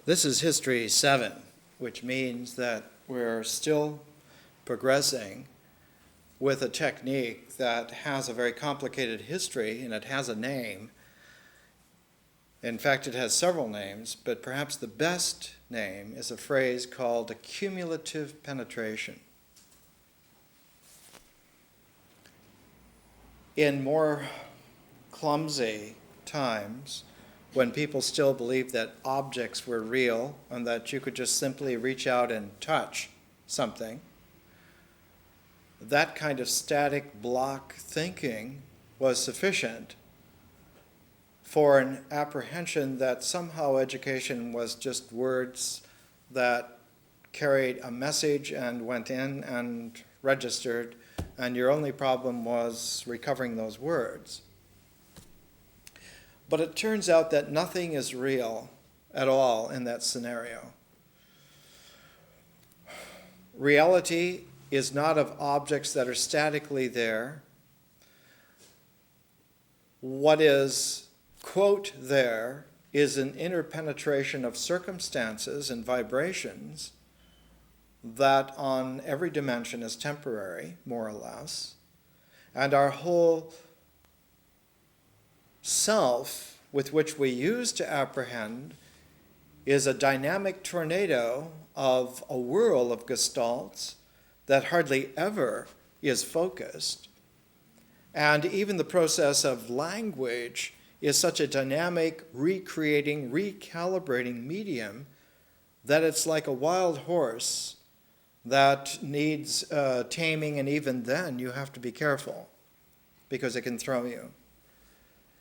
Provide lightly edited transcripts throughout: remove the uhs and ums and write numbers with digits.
This is History 7, which means that we're still progressing with a technique that has a very complicated history, and it has a name. In fact, it has several names, but perhaps the best name is a phrase called accumulative penetration. In more clumsy times, when people still believed that objects were real and that you could just simply reach out and touch something, that kind of static block thinking was sufficient for an apprehension that somehow education was just words that carried a message and went in and registered, and your only problem was recovering those words. But it turns out that nothing is real at all in that scenario. Reality is not of objects that are statically there. What is, quote, there is an interpenetration of circumstances and vibrations that on every dimension is temporary, more or less, and our whole self with which we use to apprehend is a dynamic tornado of a whirl of gestalts that hardly ever is focused. And even the process of language is such a dynamic, recreating, recalibrating medium that it's like a wild horse that needs taming, and even then you have to be careful because it can throw you.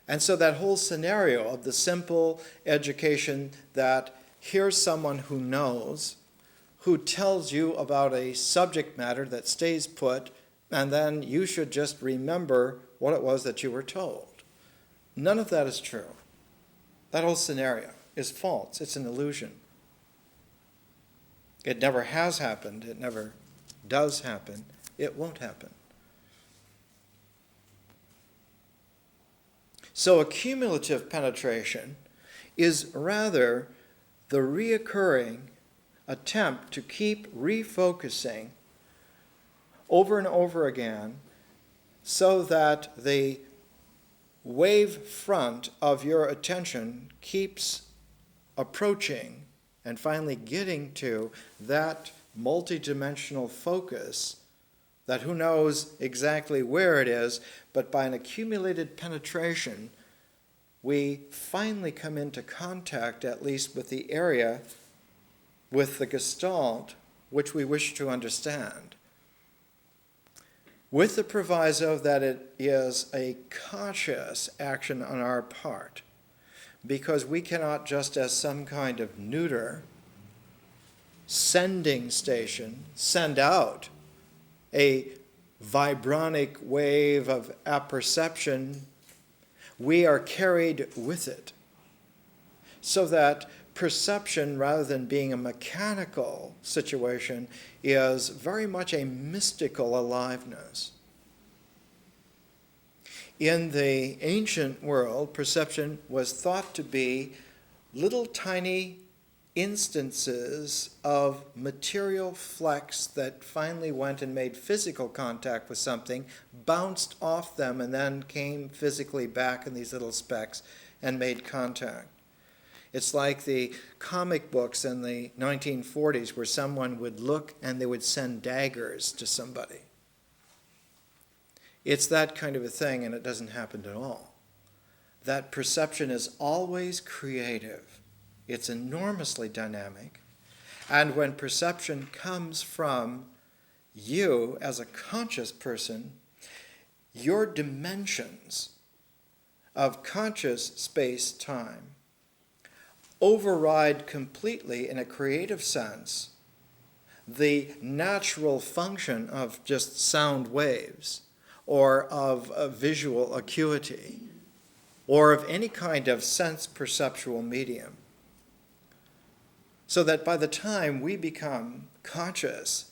And so that whole scenario of the simple education that here's someone who knows, who tells you about a subject matter that stays put, and then you should just remember what it was that you were told. None of that is true. That whole scenario is false. It's an illusion. It never has happened. It never does happen. It won't happen. So accumulative penetration is rather the reoccurring attempt to keep refocusing over and over again so that the wave front of your attention keeps approaching and finally getting to that multidimensional focus that who knows exactly where it is, but by an accumulated penetration, we finally come into contact, at least with the area, with the gestalt, which we wish to understand. With the proviso that it is a conscious action on our part, because we cannot just as some kind of neuter sending station send out a vibronic wave of apperception. We are carried with it, so that perception, rather than being a mechanical situation, is very much a mystical aliveness. In the ancient world, perception was thought to be little tiny instances of material flecks that finally went and made physical contact with something, bounced off them, and then came physically back in these little specks and made contact. It's like the comic books in the 1940s where someone would look and they would send daggers to somebody. It's that kind of a thing, and it doesn't happen at all. That perception is always creative. It's enormously dynamic. And when perception comes from you as a conscious person, your dimensions of conscious space-time override completely, in a creative sense, the natural function of just sound waves or of a visual acuity or of any kind of sense-perceptual medium. So that by the time we become conscious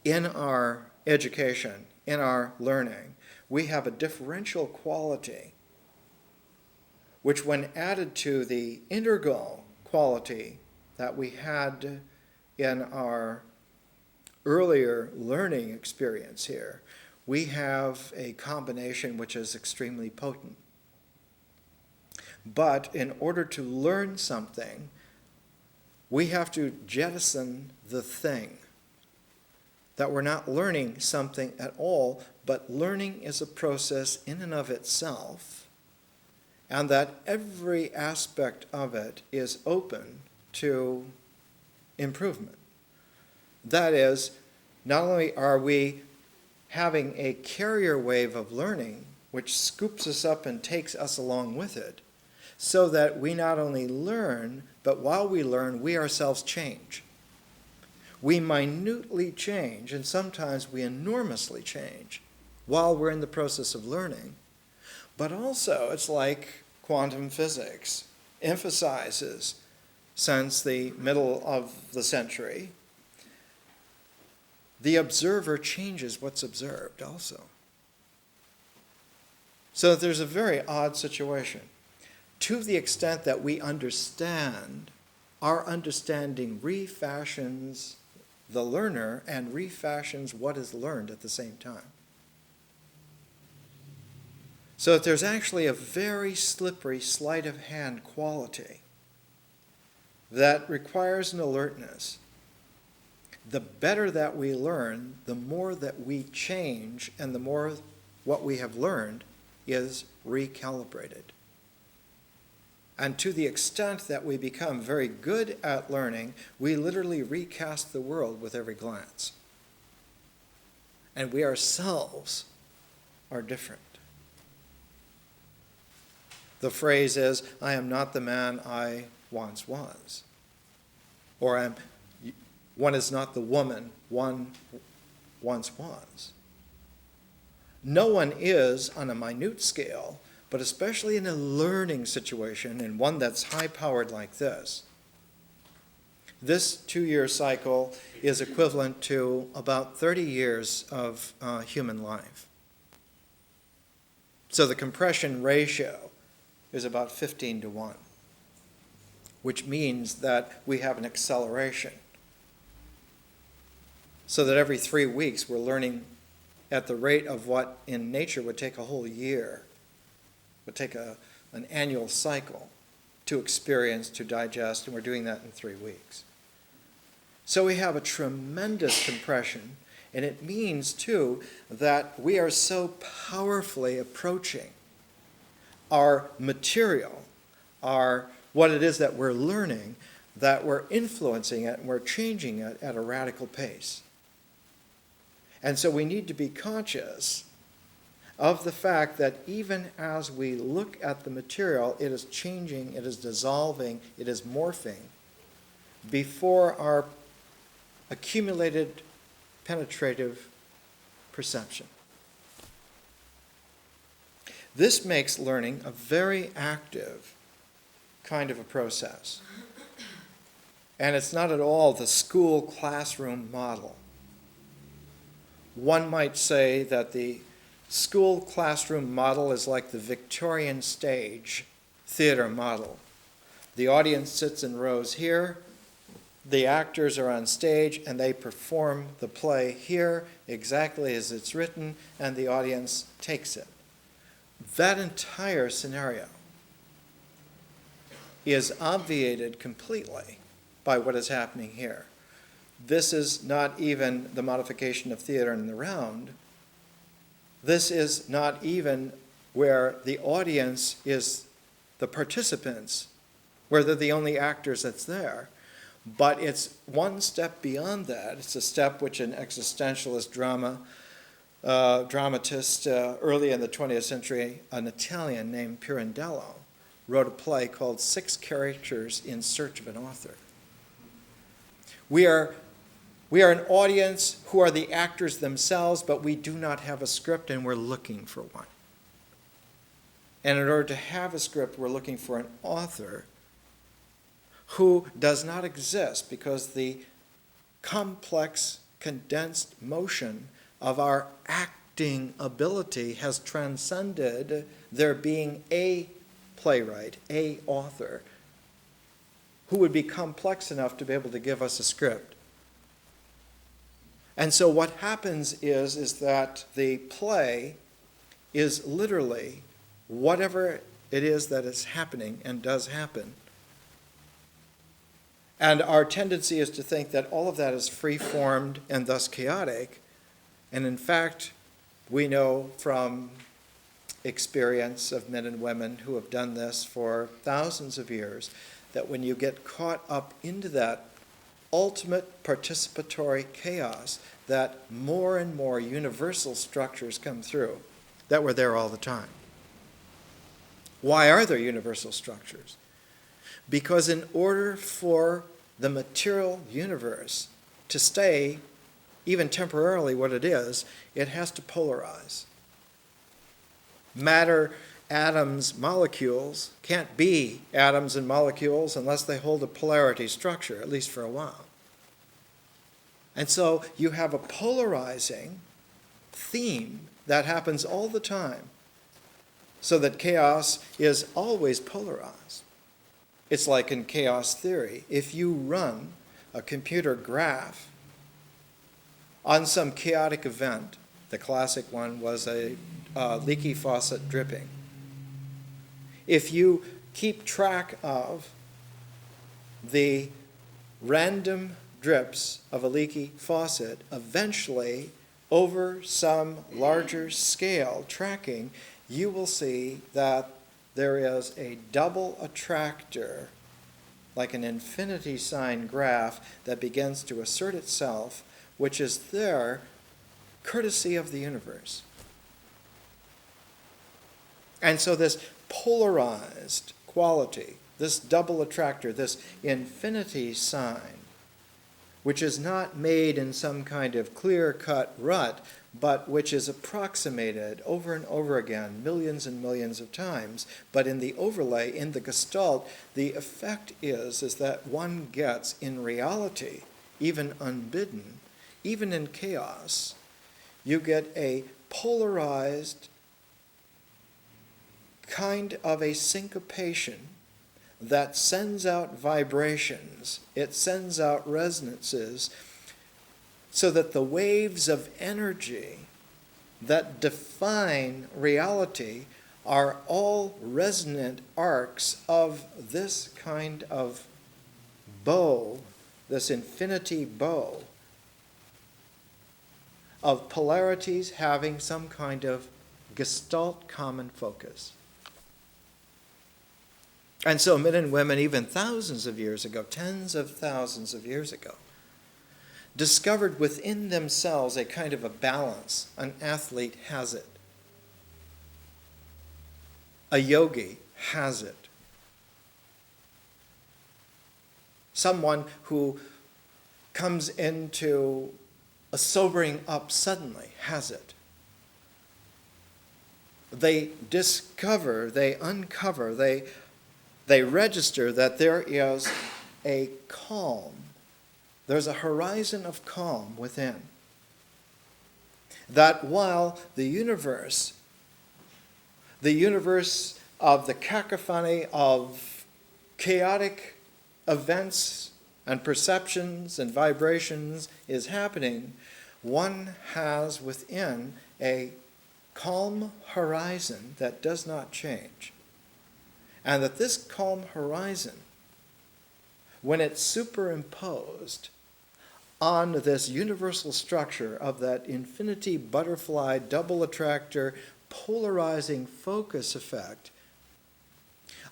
in our education, in our learning, we have a differential quality which, when added to the integral quality that we had in our earlier learning experience here, we have a combination which is extremely potent. But in order to learn something, we have to jettison the thing. That we're not learning something at all, but learning is a process in and of itself, and that every aspect of it is open to improvement. That is, not only are we having a carrier wave of learning, which scoops us up and takes us along with it, so that we not only learn, but while we learn, we ourselves change. We minutely change, and sometimes we enormously change while we're in the process of learning. But also, it's like quantum physics emphasizes since the middle of the century. The observer changes what's observed also. So there's a very odd situation. To the extent that we understand, our understanding refashions the learner and refashions what is learned at the same time. So that there's actually a very slippery sleight of hand quality that requires an alertness. The better that we learn, the more that we change, and the more what we have learned is recalibrated. And to the extent that we become very good at learning, we literally recast the world with every glance. And we ourselves are different. The phrase is, I am not the man I once was. Or one is not the woman one once was. No one is on a minute scale, but especially in a learning situation, and one that's high-powered like this. This 2-year cycle is equivalent to about 30 years of human life. So the compression ratio is about 15 to 1, which means that we have an acceleration. So that every 3 weeks we're learning at the rate of what in nature would take a whole year, would take an annual cycle to experience, to digest, and we're doing that in 3 weeks. So we have a tremendous compression, and it means, too, that we are so powerfully approaching our material, what it is that we're learning, that we're influencing it and we're changing it at a radical pace. And so we need to be conscious of the fact that even as we look at the material, it is changing, it is dissolving, it is morphing before our accumulated penetrative perception. This makes learning a very active kind of a process. And it's not at all the school classroom model. One might say that the school classroom model is like the Victorian stage theater model. The audience sits in rows here, the actors are on stage, and they perform the play here exactly as it's written, and the audience takes it. That entire scenario is obviated completely by what is happening here. This is not even the modification of theater in the round. This is not even where the audience is the participants, where they're the only actors that's there. But it's one step beyond that. It's a step which an existentialist dramatist early in the 20th century, an Italian named Pirandello, wrote a play called 6 Characters in Search of an Author. We are an audience who are the actors themselves, but we do not have a script, and we're looking for one. And in order to have a script, we're looking for an author who does not exist because the complex, condensed motion of our acting ability has transcended there being a playwright, a author, who would be complex enough to be able to give us a script. And so what happens is that the play is literally whatever it is that is happening and does happen. And our tendency is to think that all of that is free-formed and thus chaotic. And in fact, we know from experience of men and women who have done this for thousands of years that when you get caught up into that ultimate participatory chaos, that more and more universal structures come through that were there all the time. Why are there universal structures? Because in order for the material universe to stay, even temporarily, what it is, it has to polarize. Matter, atoms, molecules can't be atoms and molecules unless they hold a polarity structure, at least for a while. And so you have a polarizing theme that happens all the time, so that chaos is always polarized. It's like in chaos theory. If you run a computer graph on some chaotic event, the classic one was a leaky faucet dripping. If you keep track of the random drips of a leaky faucet, eventually, over some larger scale tracking, you will see that there is a double attractor, like an infinity sign graph, that begins to assert itself, which is there courtesy of the universe. And so this polarized quality, this double attractor, this infinity sign, which is not made in some kind of clear-cut rut, but which is approximated over and over again, millions and millions of times. But in the overlay, in the Gestalt, the effect is that one gets, in reality, even unbidden, even in chaos, you get a polarized kind of a syncopation that sends out vibrations, it sends out resonances, so that the waves of energy that define reality are all resonant arcs of this kind of bow, this infinity bow, of polarities having some kind of Gestalt common focus. And so men and women, even thousands of years ago, tens of thousands of years ago, discovered within themselves a kind of a balance. An athlete has it. A yogi has it. Someone who comes into a sobering up suddenly has it. They discover, they uncover, they register that there is a calm. There's a horizon of calm within. That while the universe of the cacophony of chaotic events and perceptions and vibrations is happening, one has within a calm horizon that does not change. And that this calm horizon, when it's superimposed on this universal structure of that infinity butterfly double attractor polarizing focus effect,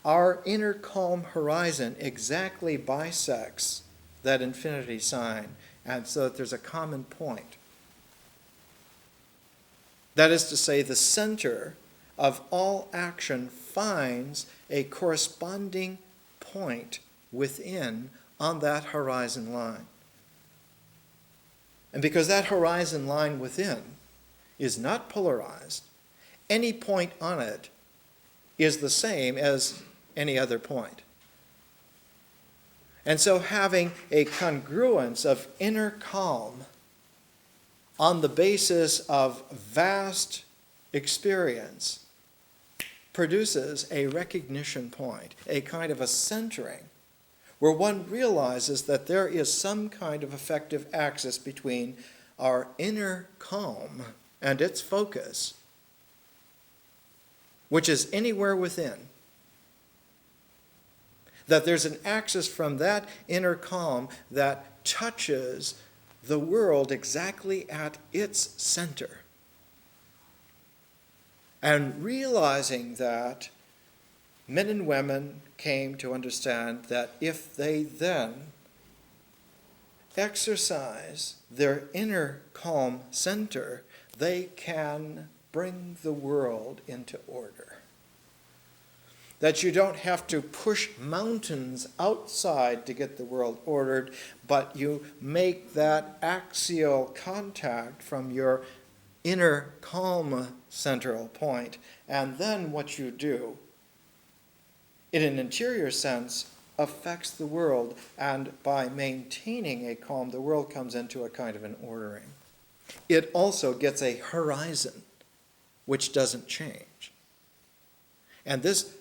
our inner calm horizon exactly bisects that infinity sign, and so that there's a common point. That is to say, the center of all action finds a corresponding point within on that horizon line. And because that horizon line within is not polarized, any point on it is the same as any other point. And so having a congruence of inner calm on the basis of vast experience produces a recognition point, a kind of a centering, where one realizes that there is some kind of effective axis between our inner calm and its focus, which is anywhere within. That there's an axis from that inner calm that touches the world exactly at its center. And realizing that, men and women came to understand that if they then exercise their inner calm center, they can bring the world into order. That you don't have to push mountains outside to get the world ordered, but you make that axial contact from your inner calm central point. And then what you do, in an interior sense, affects the world. And by maintaining a calm, the world comes into a kind of an ordering. It also gets a horizon, which doesn't change. And this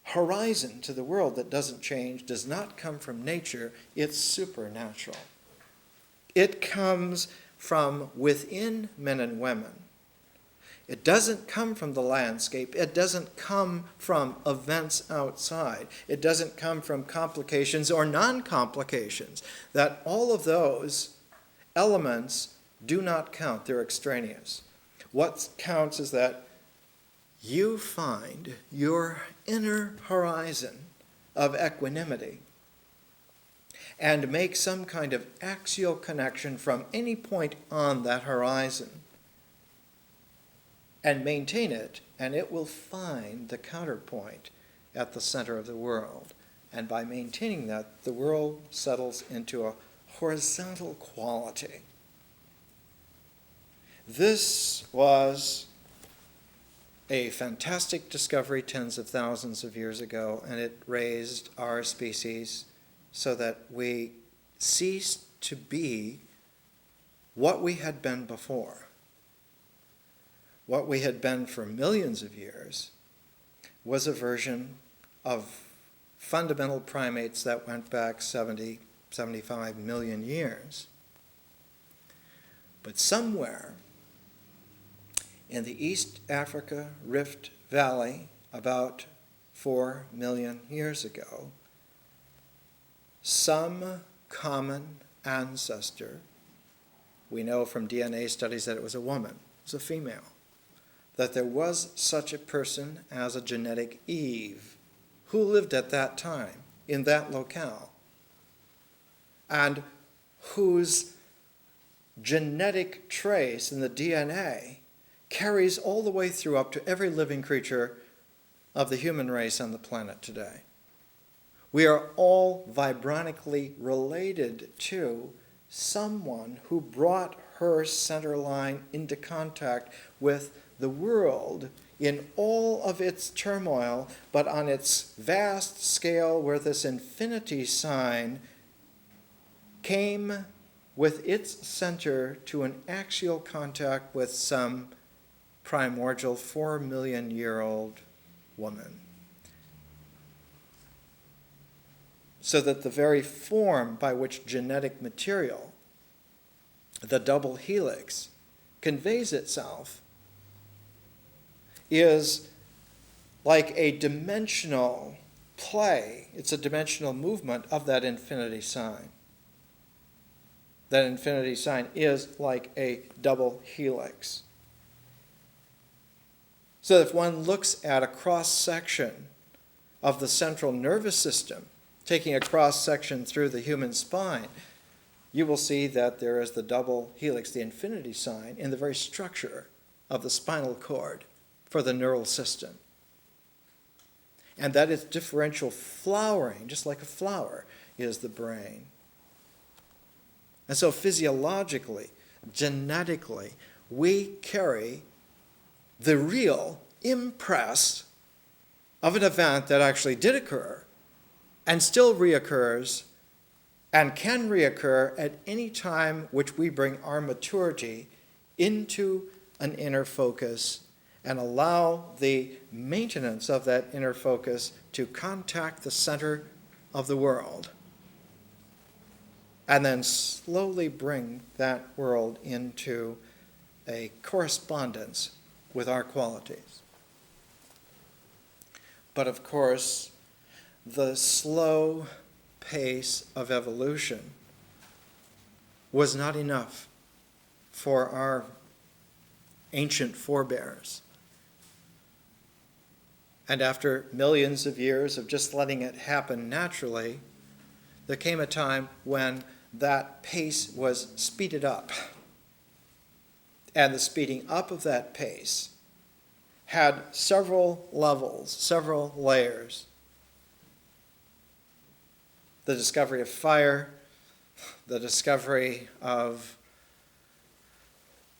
horizon to the world that doesn't change does not come from nature, it's supernatural. It comes from within men and women. It doesn't come from the landscape. It doesn't come from events outside. It doesn't come from complications or non-complications. That all of those elements do not count. They're extraneous. What counts is that you find your inner horizon of equanimity and make some kind of axial connection from any point on that horizon and maintain it, and it will find the counterpoint at the center of the world. And by maintaining that, the world settles into a horizontal quality. This was a fantastic discovery tens of thousands of years ago, and it raised our species so that we ceased to be what we had been before. What we had been for millions of years was a version of fundamental primates that went back 70, 75 million years. But somewhere in the East Africa Rift Valley, about 4 million years ago, some common ancestor, we know from DNA studies that it was a woman, it was a female, that there was such a person as a genetic Eve who lived at that time in that locale and whose genetic trace in the DNA carries all the way through up to every living creature of the human race on the planet today. We are all vibranically related to someone who brought her center line into contact with the world in all of its turmoil, but on its vast scale where this infinity sign came with its center to an axial contact with some primordial 4 million year old woman. So that the very form by which genetic material, the double helix, conveys itself is like a dimensional play. It's a dimensional movement of that infinity sign. That infinity sign is like a double helix. So if one looks at a cross-section of the central nervous system, taking a cross-section through the human spine, you will see that there is the double helix, the infinity sign, in the very structure of the spinal cord for the neural system. And that its differential flowering, just like a flower, is the brain. And so physiologically, genetically, we carry the real impress of an event that actually did occur and still reoccurs and can reoccur at any time which we bring our maturity into an inner focus and allow the maintenance of that inner focus to contact the center of the world, and then slowly bring that world into a correspondence with our qualities. But of course, the slow pace of evolution was not enough for our ancient forebears. And after millions of years of just letting it happen naturally, there came a time when that pace was speeded up. And the speeding up of that pace had several levels, several layers. The discovery of fire, the discovery of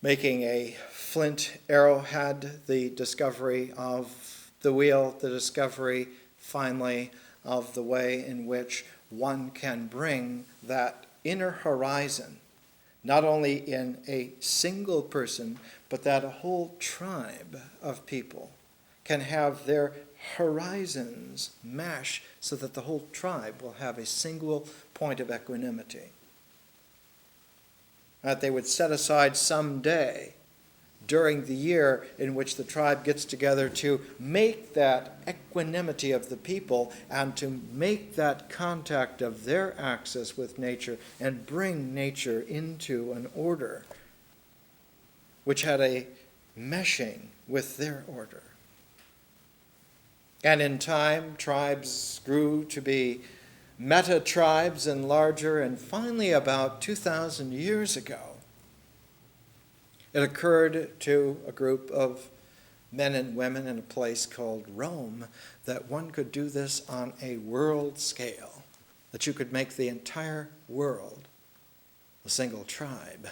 making a flint arrowhead, the discovery of the wheel, the discovery, finally, of the way in which one can bring that inner horizon, not only in a single person, but that a whole tribe of people can have their horizons mesh so that the whole tribe will have a single point of equanimity. That they would set aside some day during the year in which the tribe gets together to make that equanimity of the people and to make that contact of their axis with nature and bring nature into an order which had a meshing with their order. And in time, tribes grew to be meta-tribes and larger, and finally about 2,000 years ago, it occurred to a group of men and women in a place called Rome that one could do this on a world scale, that you could make the entire world a single tribe.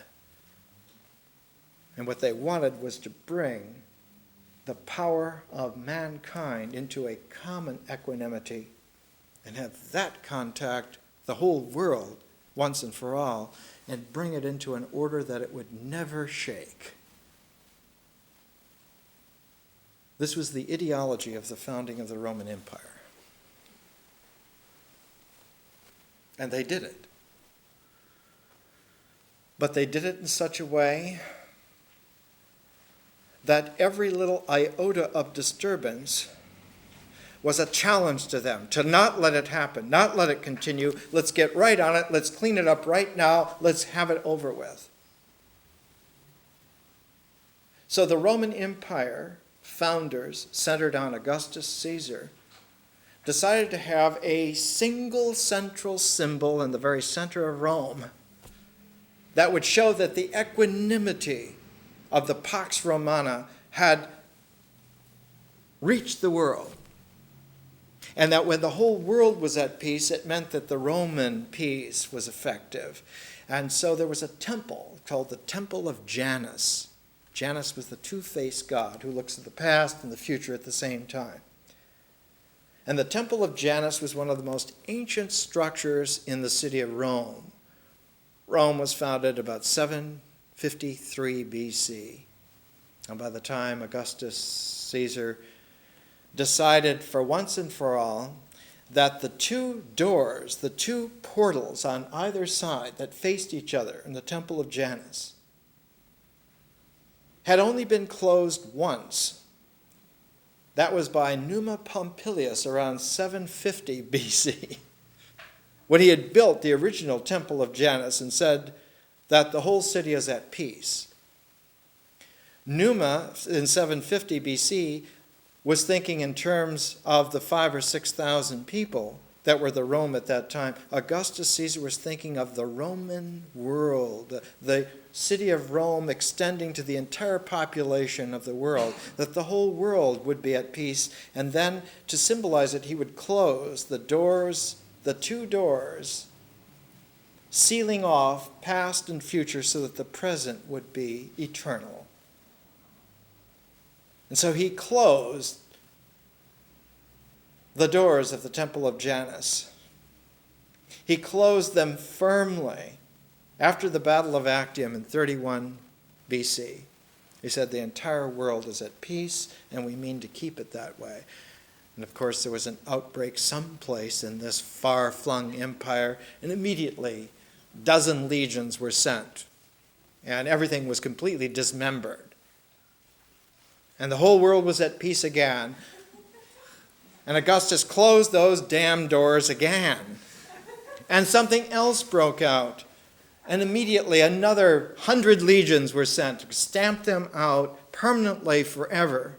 And what they wanted was to bring the power of mankind into a common equanimity and have that contact the whole world once and for all, and bring it into an order that it would never shake. This was the ideology of the founding of the Roman Empire. And they did it. But they did it in such a way that every little iota of disturbance was a challenge to them, to not let it happen, not let it continue. Let's get right on it. Let's clean it up right now. Let's have it over with. So the Roman Empire founders, centered on Augustus Caesar, decided to have a single central symbol in the very center of Rome that would show that the equanimity of the Pax Romana had reached the world. And that when the whole world was at peace, it meant that the Roman peace was effective. And so there was a temple called the Temple of Janus. Janus was the two-faced god who looks at the past and the future at the same time. And the Temple of Janus was one of the most ancient structures in the city of Rome. Rome was founded about 753 BC. And by the time Augustus Caesar decided for once and for all that the two doors, the two portals on either side that faced each other in the Temple of Janus had only been closed once. That was by Numa Pompilius around 750 BC, when he had built the original Temple of Janus and said that the whole city is at peace. Numa, in 750 BC, was thinking in terms of the 5,000 or 6,000 people that were the Rome at that time. Augustus Caesar was thinking of the Roman world, the city of Rome extending to the entire population of the world, that the whole world would be at peace. And then, to symbolize it, he would close the doors, the two doors, sealing off past and future so that the present would be eternal. And so he closed the doors of the Temple of Janus. He closed them firmly after the Battle of Actium in 31 BC. He said the entire world is at peace and we mean to keep it that way. And of course, there was an outbreak someplace in this far-flung empire, and immediately a dozen legions were sent, and everything was completely dismembered. And the whole world was at peace again. And Augustus closed those damn doors again. And something else broke out. And immediately another 100 legions were sent to stamp them out permanently forever.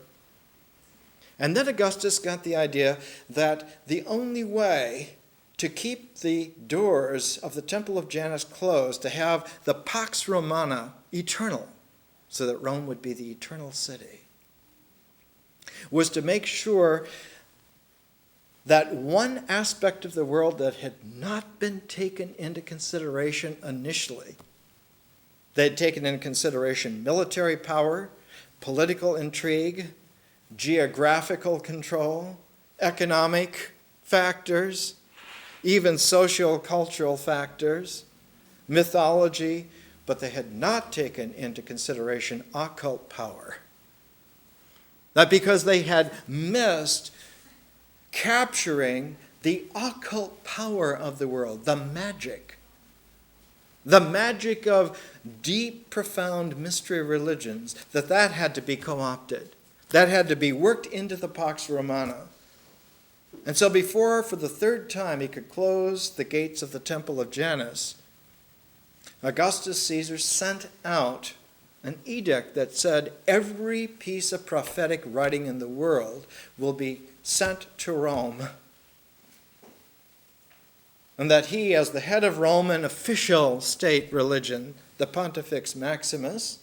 And then Augustus got the idea that the only way to keep the doors of the Temple of Janus closed, to have the Pax Romana eternal, so that Rome would be the eternal city, was to make sure that one aspect of the world that had not been taken into consideration initially, they had taken into consideration military power, political intrigue, geographical control, economic factors, even socio-cultural factors, mythology, but they had not taken into consideration occult power. That because they had missed capturing the occult power of the world, the magic of deep, profound mystery religions, that had to be co-opted. That had to be worked into the Pax Romana. And so before, for the third time, he could close the gates of the Temple of Janus, Augustus Caesar sent out an edict that said every piece of prophetic writing in the world will be sent to Rome. And that he, as the head of Roman official state religion, the Pontifex Maximus,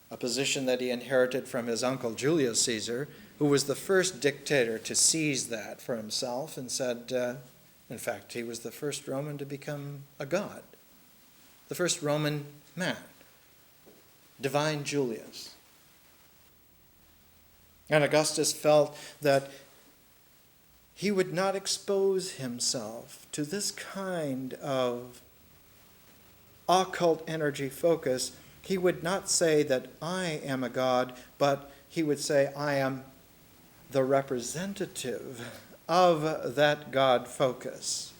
a position that he inherited from his uncle Julius Caesar, who was the first dictator to seize that for himself and said, in fact, he was the first Roman to become a god, the first Roman man, divine Julius. And Augustus felt that he would not expose himself to this kind of occult energy focus. He would not say that I am a god, but he would say I am the representative of that God focus.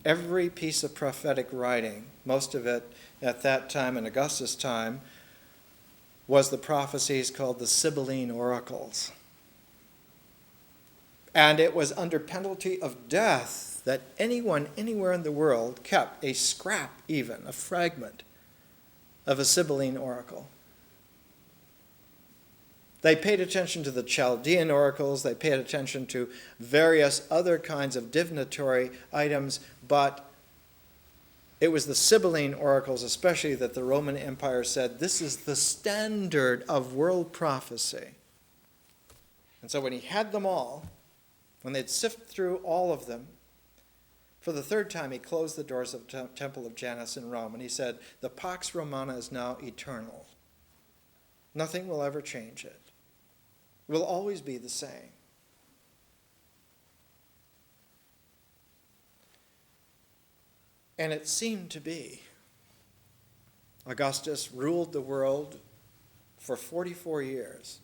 Every piece of prophetic writing, most of it at that time, in Augustus' time, was the prophecies called the Sibylline oracles. And it was under penalty of death that anyone anywhere in the world kept a scrap, even a fragment of a Sibylline oracle. They paid attention to the Chaldean oracles, they paid attention to various other kinds of divinatory items, but it was the Sibylline oracles especially that the Roman Empire said, this is the standard of world prophecy. And so when he had them all, when they'd sifted through all of them, for the third time he closed the doors of the Temple of Janus in Rome, and he said, the Pax Romana is now eternal. Nothing will ever change it. It will always be the same. And it seemed to be. Augustus ruled the world for 44 years.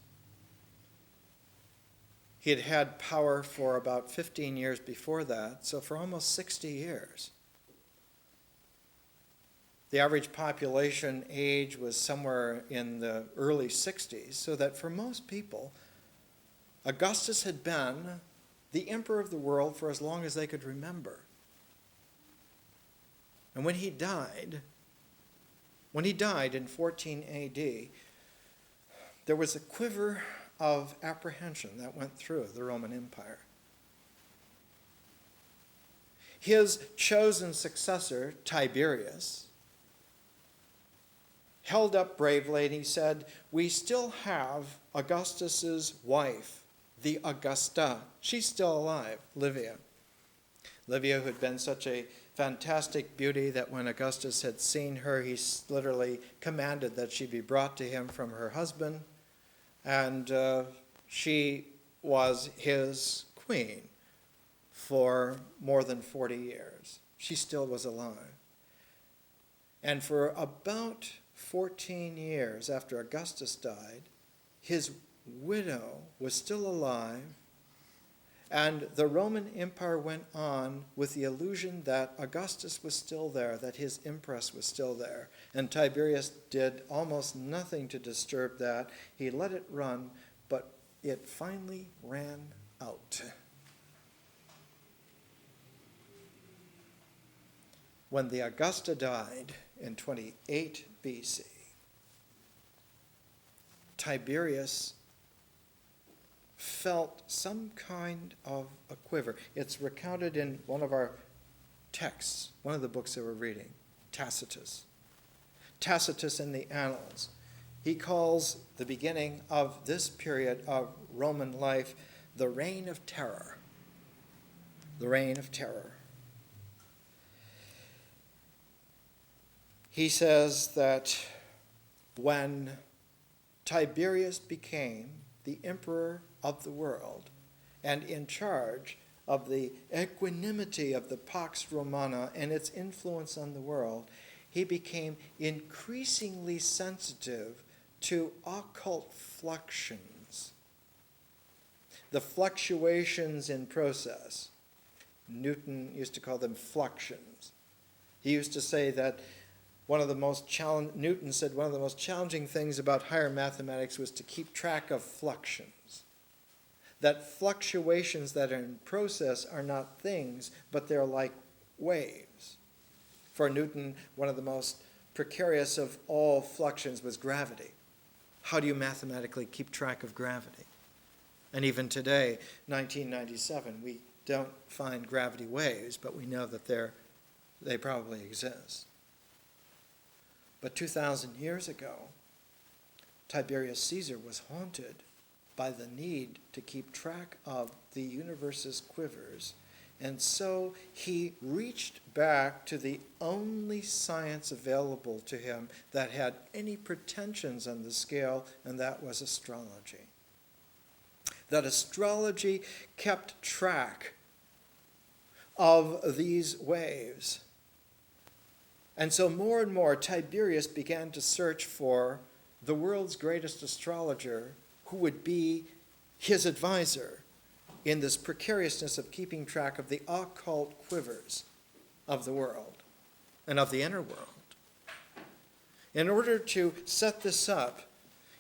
He had had power for about 15 years before that, so for almost 60 years. The average population age was somewhere in the early 60s, so that for most people, Augustus had been the emperor of the world for as long as they could remember. And when he died in 14 AD, there was a quiver of apprehension that went through the Roman Empire. His chosen successor, Tiberius, held up bravely and he said, we still have Augustus's wife, the Augusta. She's still alive, Livia. Livia, who had been such a fantastic beauty that when Augustus had seen her, he literally commanded that she be brought to him from her husband. And she was his queen for more than 40 years. She still was alive. And for about 14 years after Augustus died, his widow was still alive, and the Roman Empire went on with the illusion that Augustus was still there, that his impress was still there. And Tiberius did almost nothing to disturb that. He let it run, but it finally ran out. When the Augusta died in 28 BC, Tiberius felt some kind of a quiver. It's recounted in one of our texts, one of the books that we're reading, Tacitus. Tacitus in the Annals. He calls the beginning of this period of Roman life the reign of terror. The reign of terror. He says that when Tiberius became the emperor of the world and in charge of the equanimity of the Pax Romana and its influence on the world, he became increasingly sensitive to occult fluxions. The fluctuations in process. Newton used to call them fluxions. He used to say that Newton said one of the most challenging things about higher mathematics was to keep track of fluxions. That fluctuations that are in process are not things, but they're like waves. For Newton, one of the most precarious of all fluxions was gravity. How do you mathematically keep track of gravity? And even today, 1997, we don't find gravity waves, but we know that they probably exist. But 2,000 years ago, Tiberius Caesar was haunted by the need to keep track of the universe's quivers, and so he reached back to the only science available to him that had any pretensions on the scale, and that was astrology. That astrology kept track of these waves. And so more and more, Tiberius began to search for the world's greatest astrologer who would be his advisor in this precariousness of keeping track of the occult quivers of the world and of the inner world. In order to set this up,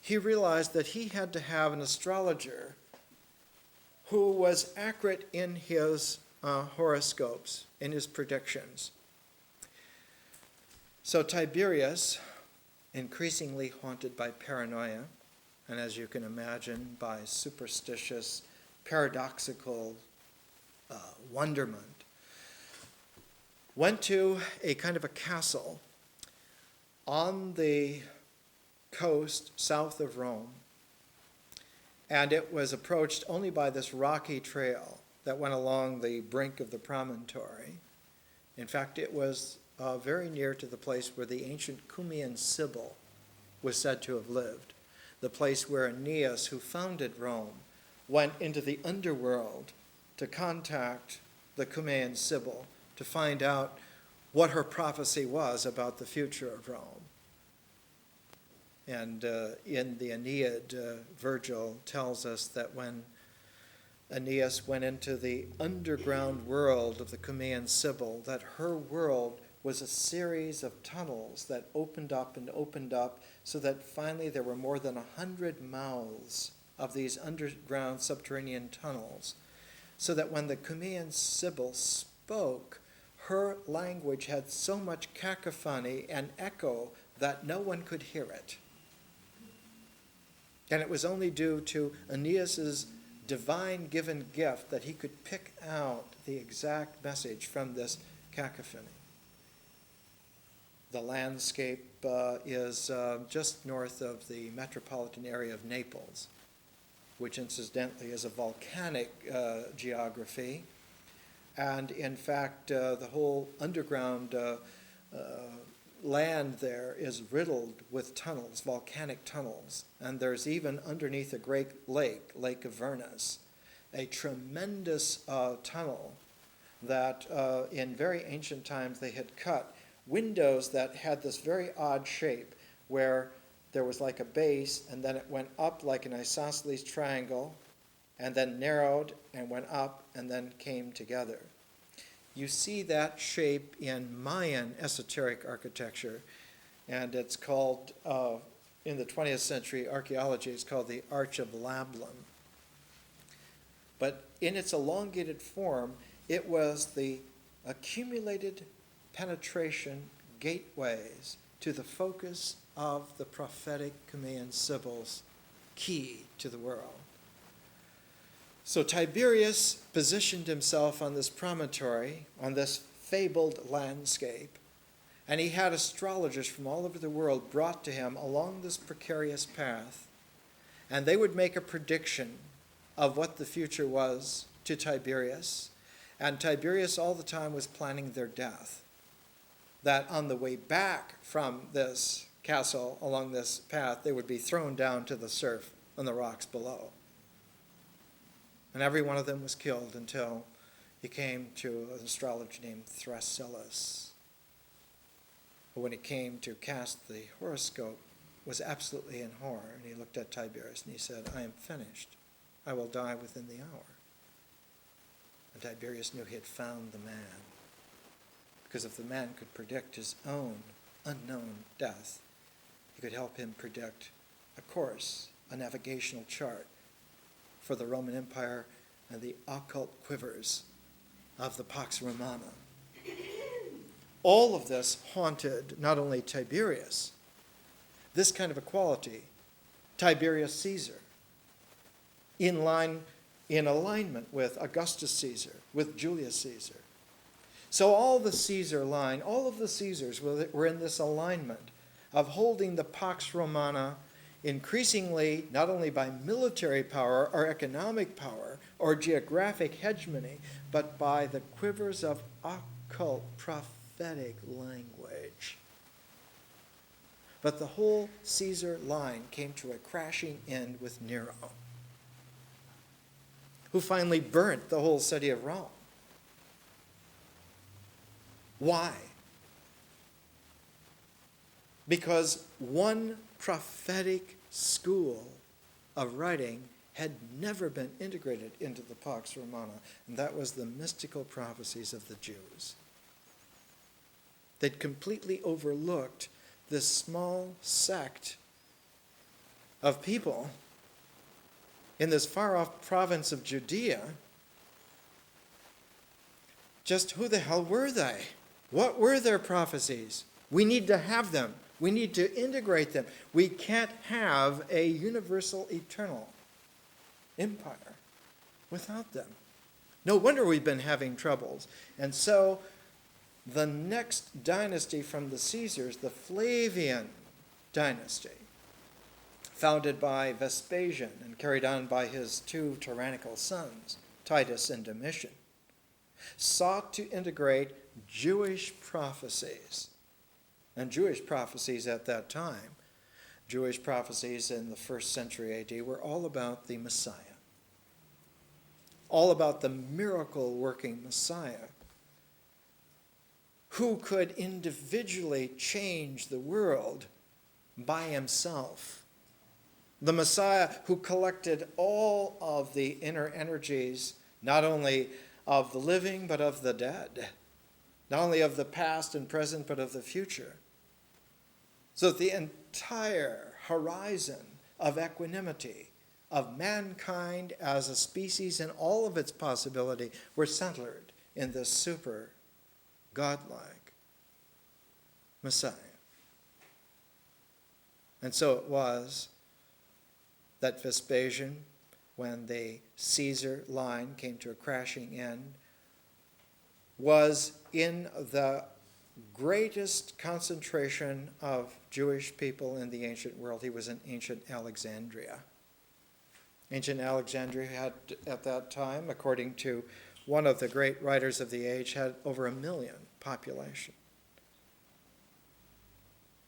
he realized that he had to have an astrologer who was accurate in his horoscopes, in his predictions. So Tiberius, increasingly haunted by paranoia, and as you can imagine, by superstitious, paradoxical wonderment, went to a kind of a castle on the coast south of Rome, and it was approached only by this rocky trail that went along the brink of the promontory. In fact, it was very near to the place where the ancient Cumaean Sibyl was said to have lived, the place where Aeneas, who founded Rome, went into the underworld to contact the Cumaean Sibyl to find out what her prophecy was about the future of Rome. And in the Aeneid, Virgil tells us that when Aeneas went into the underground world of the Cumaean Sibyl, that her world was a series of tunnels that opened up and opened up, so that finally there were more than 100 mouths of these underground subterranean tunnels, so that when the Cumaean Sibyl spoke, her language had so much cacophony and echo that no one could hear it. And it was only due to Aeneas's divine given gift that he could pick out the exact message from this cacophony. The landscape is just north of the metropolitan area of Naples, which incidentally is a volcanic geography. And in fact, the whole underground land there is riddled with tunnels, volcanic tunnels. And there's even underneath a great lake, Lake Avernus, a tremendous tunnel that in very ancient times they had cut windows that had this very odd shape where there was like a base, and then it went up like an isosceles triangle, and then narrowed and went up and then came together. You see that shape in Mayan esoteric architecture, and it's called, in the 20th century archaeology, it's called the Arch of Lablum. But in its elongated form, it was the accumulated penetration gateways to the focus of the prophetic Cumaean Sibyl's key to the world. So Tiberius positioned himself on this promontory, on this fabled landscape, and he had astrologers from all over the world brought to him along this precarious path, and they would make a prediction of what the future was to Tiberius, and Tiberius all the time was planning their death. That on the way back from this castle along this path, they would be thrown down to the surf on the rocks below. And every one of them was killed until he came to an astrologer named Thrasyllus, who, when he came to cast the horoscope, was absolutely in horror. And he looked at Tiberius and he said, "I am finished. I will die within the hour." And Tiberius knew he had found the man, because if the man could predict his own unknown death, he could help him predict a course, a navigational chart for the Roman Empire and the occult quivers of the Pax Romana. All of this haunted not only Tiberius, this kind of equality, Tiberius Caesar, in alignment with Augustus Caesar, with Julius Caesar. So all the Caesar line, all of the Caesars were in this alignment of holding the Pax Romana increasingly not only by military power or economic power or geographic hegemony, but by the quivers of occult prophetic language. But the whole Caesar line came to a crashing end with Nero, who finally burnt the whole city of Rome. Why? Because one prophetic school of writing had never been integrated into the Pax Romana, and that was the mystical prophecies of the Jews. They'd completely overlooked this small sect of people in this far-off province of Judea. Just who the hell were they? What were their prophecies? We need to have them. We need to integrate them. We can't have a universal, eternal empire without them. No wonder we've been having troubles. And so the next dynasty from the Caesars, the Flavian dynasty, founded by Vespasian and carried on by his two tyrannical sons, Titus and Domitian, sought to integrate Jewish prophecies. And Jewish prophecies at that time, Jewish prophecies in the 1st century AD, were all about the Messiah, all about the miracle-working Messiah, who could individually change the world by himself. The Messiah who collected all of the inner energies, not only of the living, but of the dead, not only of the past and present, but of the future. So that the entire horizon of equanimity, of mankind as a species and all of its possibility were centered in this super godlike Messiah. And so it was that Vespasian, when the Caesar line came to a crashing end, was in the greatest concentration of Jewish people in the ancient world. He was in ancient Alexandria. Ancient Alexandria had, at that time, according to one of the great writers of the age, had over 1 million population.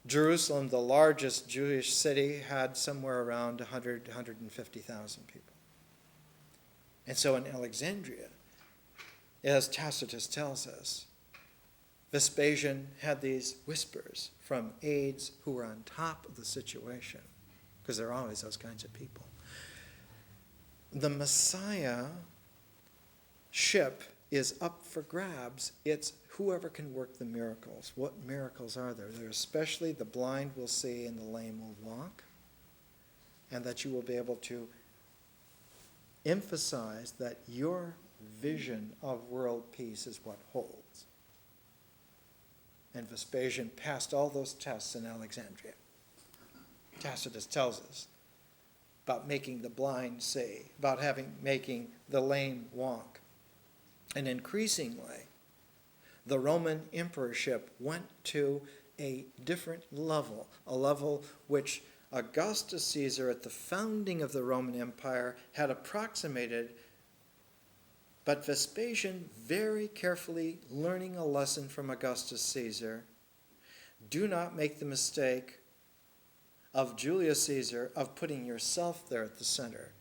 Jerusalem, the largest Jewish city, had somewhere around 150,000 people. And so in Alexandria, as Tacitus tells us, Vespasian had these whispers from aides who were on top of the situation, because there are always those kinds of people. The Messiah ship is up for grabs. It's whoever can work the miracles. What miracles are there? There especially the blind will see and the lame will walk, and that you will be able to emphasize that your vision of world peace is what holds. And Vespasian passed all those tests in Alexandria. Tacitus tells us about making the blind see, about making the lame walk. And increasingly, the Roman emperorship went to a different level, a level which Augustus Caesar at the founding of the Roman Empire had approximated, but Vespasian, very carefully learning a lesson from Augustus Caesar, do not make the mistake of Julius Caesar of putting yourself there at the center.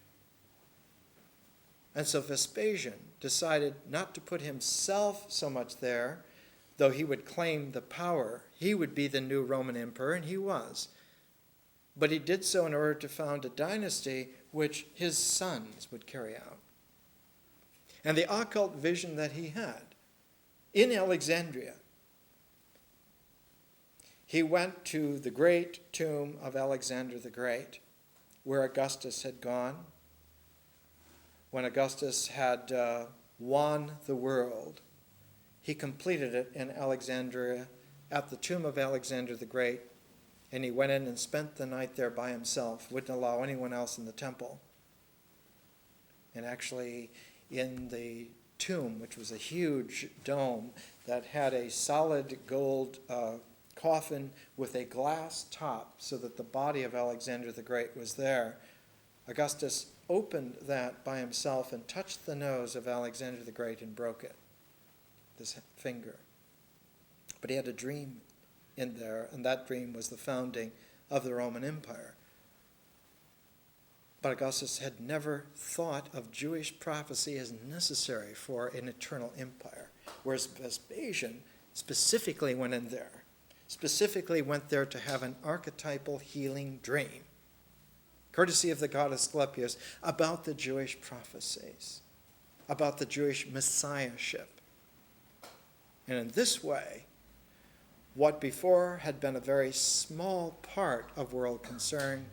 And so Vespasian decided not to put himself so much there, though he would claim the power. He would be the new Roman emperor, and he was. But he did so in order to found a dynasty which his sons would carry out. And the occult vision that he had in Alexandria, he went to the great tomb of Alexander the Great, where Augustus had gone. When Augustus had won the world, he completed it in Alexandria at the tomb of Alexander the Great, and he went in and spent the night there by himself, wouldn't allow anyone else in the temple. And actually, in the tomb, which was a huge dome that had a solid gold coffin with a glass top so that the body of Alexander the Great was there, Augustus opened that by himself and touched the nose of Alexander the Great and broke it, this finger. But he had a dream in there, and that dream was the founding of the Roman Empire. But Augustus had never thought of Jewish prophecy as necessary for an eternal empire, whereas Vespasian specifically went in there, specifically went there to have an archetypal healing dream, courtesy of the god Asclepius, about the Jewish prophecies, about the Jewish messiahship. And in this way, what before had been a very small part of world concern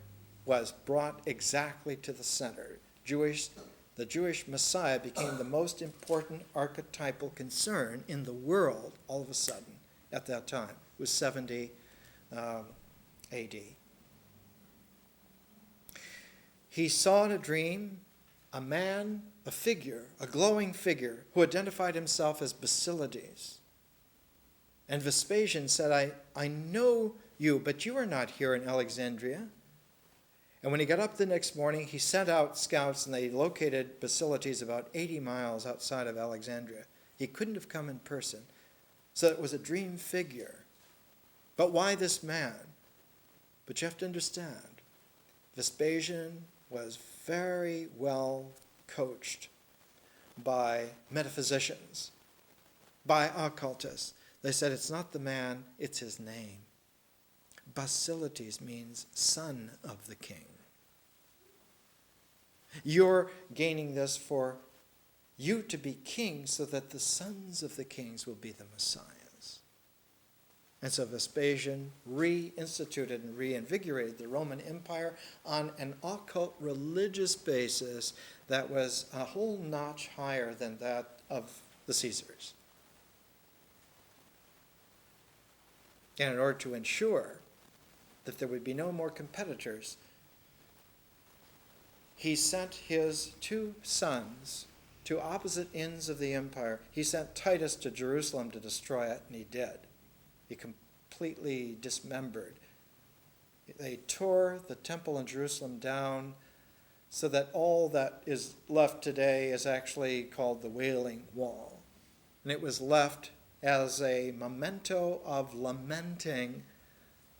was brought exactly to the center. The Jewish Messiah became the most important archetypal concern in the world all of a sudden at that time. It was 70 AD. He saw in a dream a man, a figure, a glowing figure, who identified himself as Basilides. And Vespasian said, I know you, but you are not here in Alexandria. And when he got up the next morning, he sent out scouts, and they located Basilides about 80 miles outside of Alexandria. He couldn't have come in person. So it was a dream figure. But why this man? But you have to understand, Vespasian was very well coached by metaphysicians, by occultists. They said it's not the man, it's his name. Basilides means son of the king. You're gaining this for you to be king so that the sons of the kings will be the messiahs. And so Vespasian reinstituted and reinvigorated the Roman Empire on an occult religious basis that was a whole notch higher than that of the Caesars. And in order to ensure that there would be no more competitors, he sent his two sons to opposite ends of the empire. He sent Titus to Jerusalem to destroy it, and he did. He completely dismembered. They tore the temple in Jerusalem down so that all that is left today is actually called the Wailing Wall. And it was left as a memento of lamenting,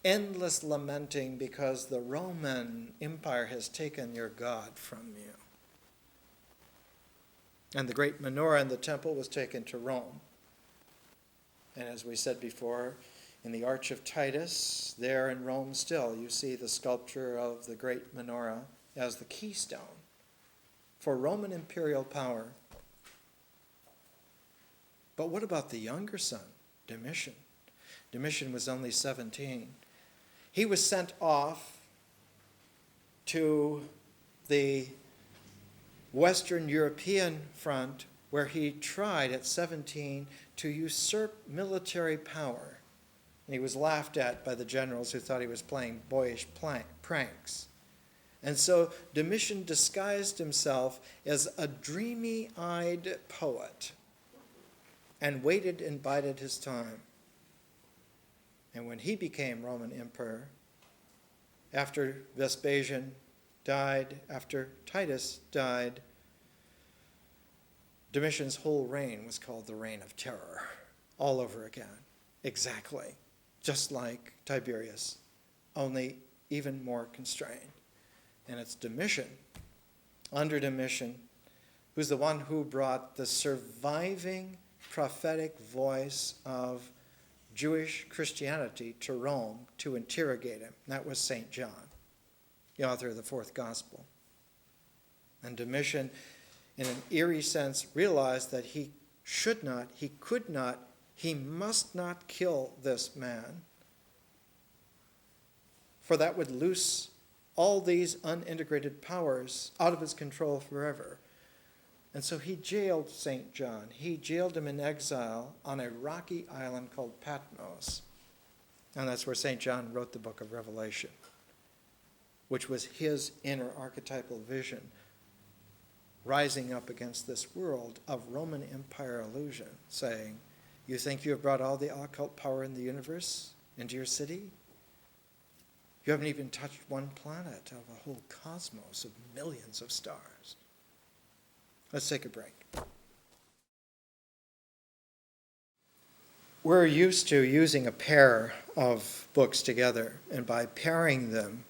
endless lamenting, because the Roman Empire has taken your God from you. And the great menorah in the temple was taken to Rome. And as we said before, in the Arch of Titus, there in Rome still, you see the sculpture of the great menorah as the keystone for Roman imperial power. But what about the younger son, Domitian? Domitian was only 17. He was sent off to the Western European front, where he tried at 17 to usurp military power. And he was laughed at by the generals who thought he was playing boyish pranks. And so Domitian disguised himself as a dreamy-eyed poet and waited and bided his time. And when he became Roman emperor, after Vespasian died, after Titus died, Domitian's whole reign was called the Reign of Terror, all over again, exactly, just like Tiberius, only even more constrained. And it's Domitian, under Domitian, who's the one who brought the surviving prophetic voice of Jewish Christianity to Rome to interrogate him. That was St. John, the author of the fourth gospel. And Domitian, in an eerie sense, realized that he should not, he could not, he must not kill this man, for that would loose all these unintegrated powers out of his control forever. And so he jailed St. John. He jailed him in exile on a rocky island called Patmos. And that's where St. John wrote the book of Revelation, which was his inner archetypal vision, rising up against this world of Roman Empire illusion, saying, you think you have brought all the occult power in the universe into your city? You haven't even touched one planet of a whole cosmos of millions of stars. Let's take a break. We're used to using a pair of books together, and by pairing them,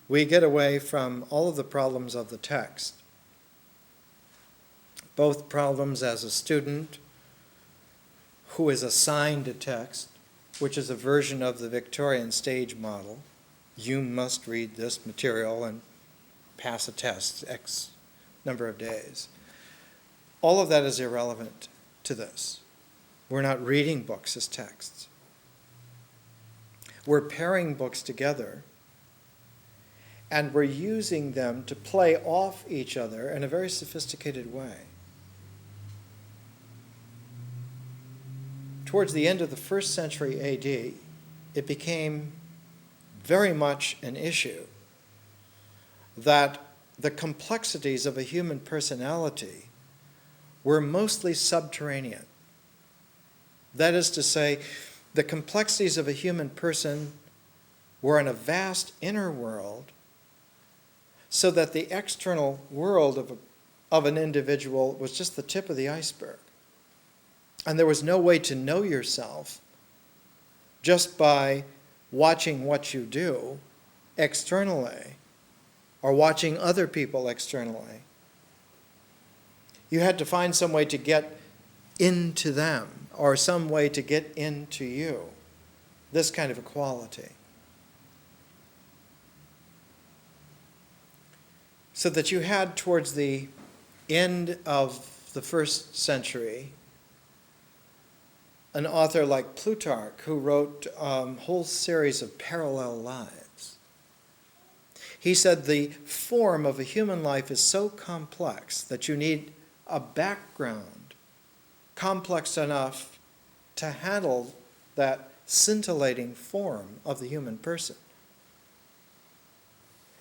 we get away from all of the problems of the text. Both problems as a student who is assigned a text, which is a version of the Victorian stage model. You must read this material and pass a test X number of days. All of that is irrelevant to this. We're not reading books as texts. We're pairing books together, and we're using them to play off each other in a very sophisticated way. Towards the end of the 1st century AD, it became very much an issue that the complexities of a human personality were mostly subterranean. That is to say, the complexities of a human person were in a vast inner world, so that the external world of an individual was just the tip of the iceberg. And there was no way to know yourself just by watching what you do externally or watching other people externally. You had to find some way to get into them or some way to get into you. This kind of equality. So that you had towards the end of the 1st century an author like Plutarch who wrote a whole series of parallel lives. He said the form of a human life is so complex that you need a background complex enough to handle that scintillating form of the human person.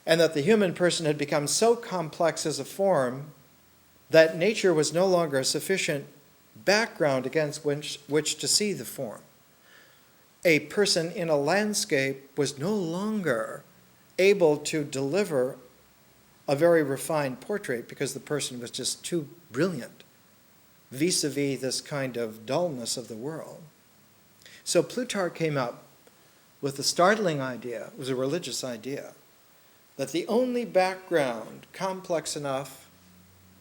And that the human person had become so complex as a form that nature was no longer a sufficient background against which to see the form. A person in a landscape was no longer able to deliver a very refined portrait because the person was just too brilliant vis-a-vis this kind of dullness of the world. So Plutarch came up with a startling idea, it was a religious idea, that the only background complex enough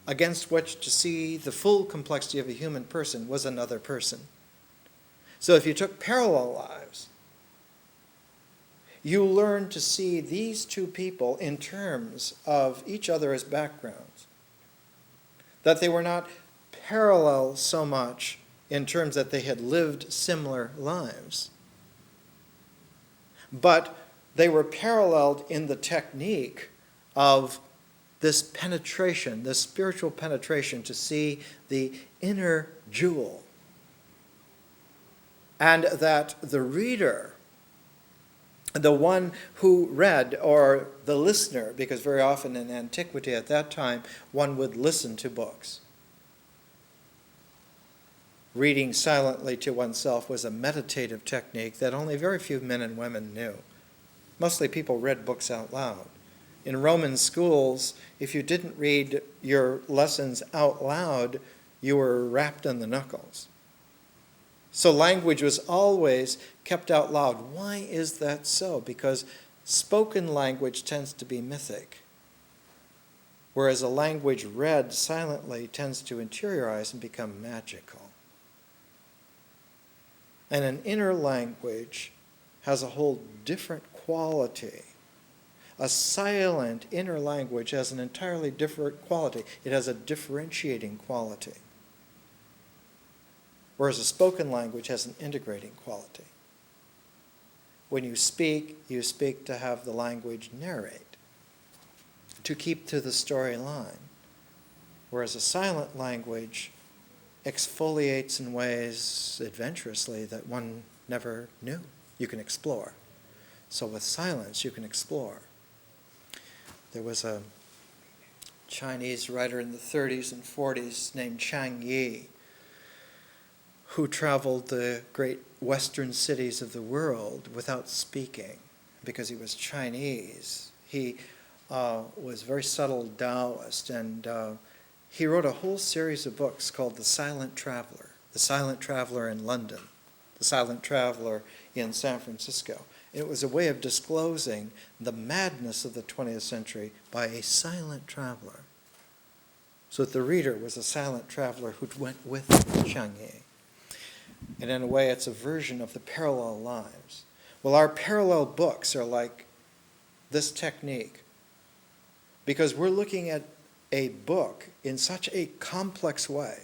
against which to see the full complexity of a human person was another person. So if you took parallel lives, you learn to see these two people in terms of each other as backgrounds. That they were not parallel so much in terms that they had lived similar lives, but they were paralleled in the technique of this penetration, this spiritual penetration, to see the inner jewel. And that the reader, the one who read, or the listener, because very often in antiquity at that time, one would listen to books. Reading silently to oneself was a meditative technique that only very few men and women knew. Mostly people read books out loud. In Roman schools, if you didn't read your lessons out loud, you were rapped on the knuckles. So language was always kept out loud. Why is that so? Because spoken language tends to be mythic, whereas a language read silently tends to interiorize and become magical. And an inner language has a whole different quality. A silent inner language has an entirely different quality. It has a differentiating quality. Whereas a spoken language has an integrating quality. When you speak to have the language narrate, to keep to the storyline. Whereas a silent language exfoliates in ways adventurously that one never knew. You can explore. So with silence, you can explore. There was a Chinese writer in the 30s and 40s named Chang Yi, who traveled the great western cities of the world without speaking because he was Chinese. He was a very subtle Taoist, and he wrote a whole series of books called The Silent Traveler in London, The Silent Traveler in San Francisco. It was a way of disclosing the madness of the 20th century by a silent traveler. So that the reader was a silent traveler who went with Chang Yi. And in a way, it's a version of the parallel lives. Well, our parallel books are like this technique, because we're looking at a book in such a complex way,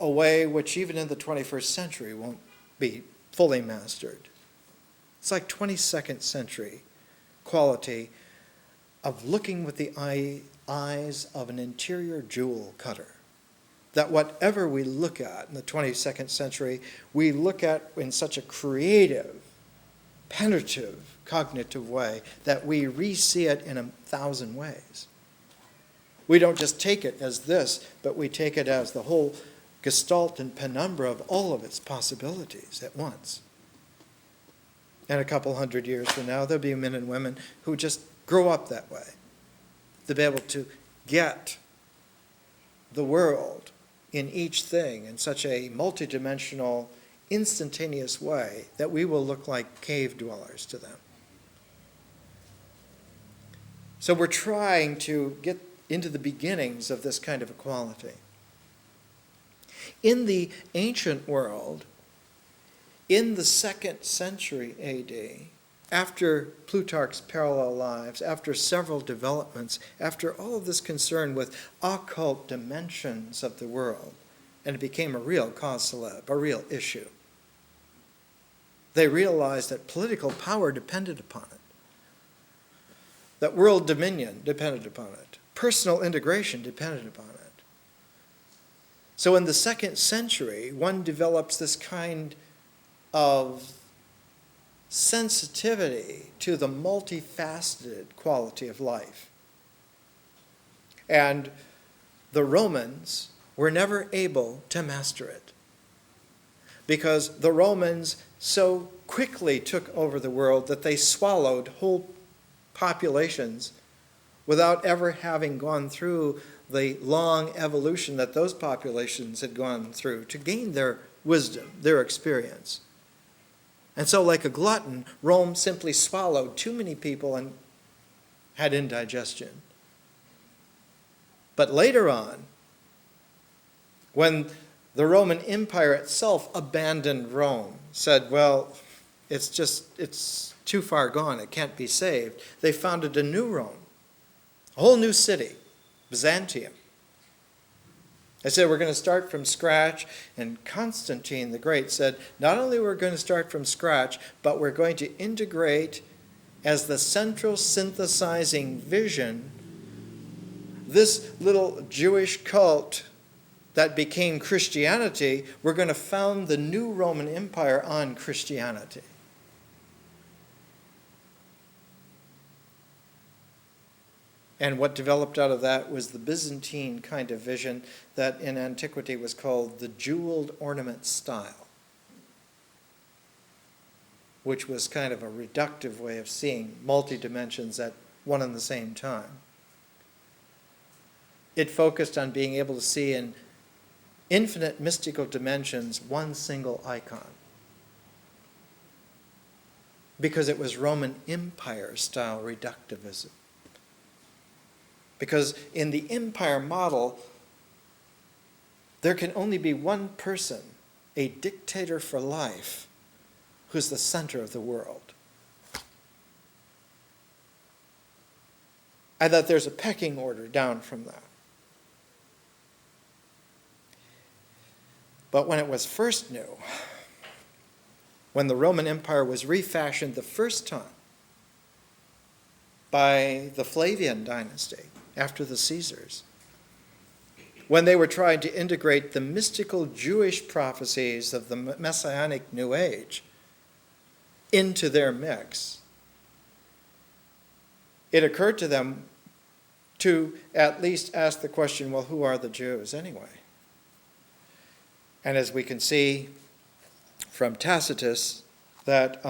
a way which even in the 21st century won't be fully mastered. It's like 22nd century quality of looking with the eyes of an interior jewel cutter. That whatever we look at in the 22nd century, we look at in such a creative, penetrative, cognitive way that we re-see it in 1,000 ways. We don't just take it as this, but we take it as the whole gestalt and penumbra of all of its possibilities at once. And a couple hundred years from now, there'll be men and women who just grow up that way, to be able to get the world in each thing in such a multidimensional, instantaneous way that we will look like cave dwellers to them. So we're trying to get into the beginnings of this kind of equality. In the ancient world, in the 2nd century AD, after Plutarch's Parallel Lives, after several developments, after all of this concern with occult dimensions of the world, and it became a real cause célèbre, a real issue, they realized that political power depended upon it, that world dominion depended upon it, personal integration depended upon it. So in the 2nd century, one develops this kind of sensitivity to the multifaceted quality of life. And the Romans were never able to master it, because the Romans so quickly took over the world that they swallowed whole populations without ever having gone through the long evolution that those populations had gone through to gain their wisdom, their experience. And so, like a glutton, Rome simply swallowed too many people and had indigestion. But later on, when The Roman Empire itself abandoned Rome, said, well, it's too far gone, it can't be saved. They founded a new Rome, a whole new city, Byzantium. They said, we're going to start from scratch, and Constantine the Great said, not only we're going to start from scratch, but we're going to integrate as the central synthesizing vision this little Jewish cult that became Christianity. We're going to found the new Roman Empire on Christianity. And what developed out of that was the Byzantine kind of vision that in antiquity was called the jeweled ornament style, which was kind of a reductive way of seeing multi-dimensions at one and the same time. It focused on being able to see in infinite mystical dimensions one single icon, because it was Roman Empire style reductivism. Because in the empire model, there can only be one person, a dictator for life, who's the center of the world. And that there's a pecking order down from that. But when it was first new, when the Roman Empire was refashioned the first time by the Flavian dynasty, after the Caesars, when they were trying to integrate the mystical Jewish prophecies of the Messianic New Age into their mix, it occurred to them to at least ask the question, well, who are the Jews anyway? And as we can see from Tacitus, that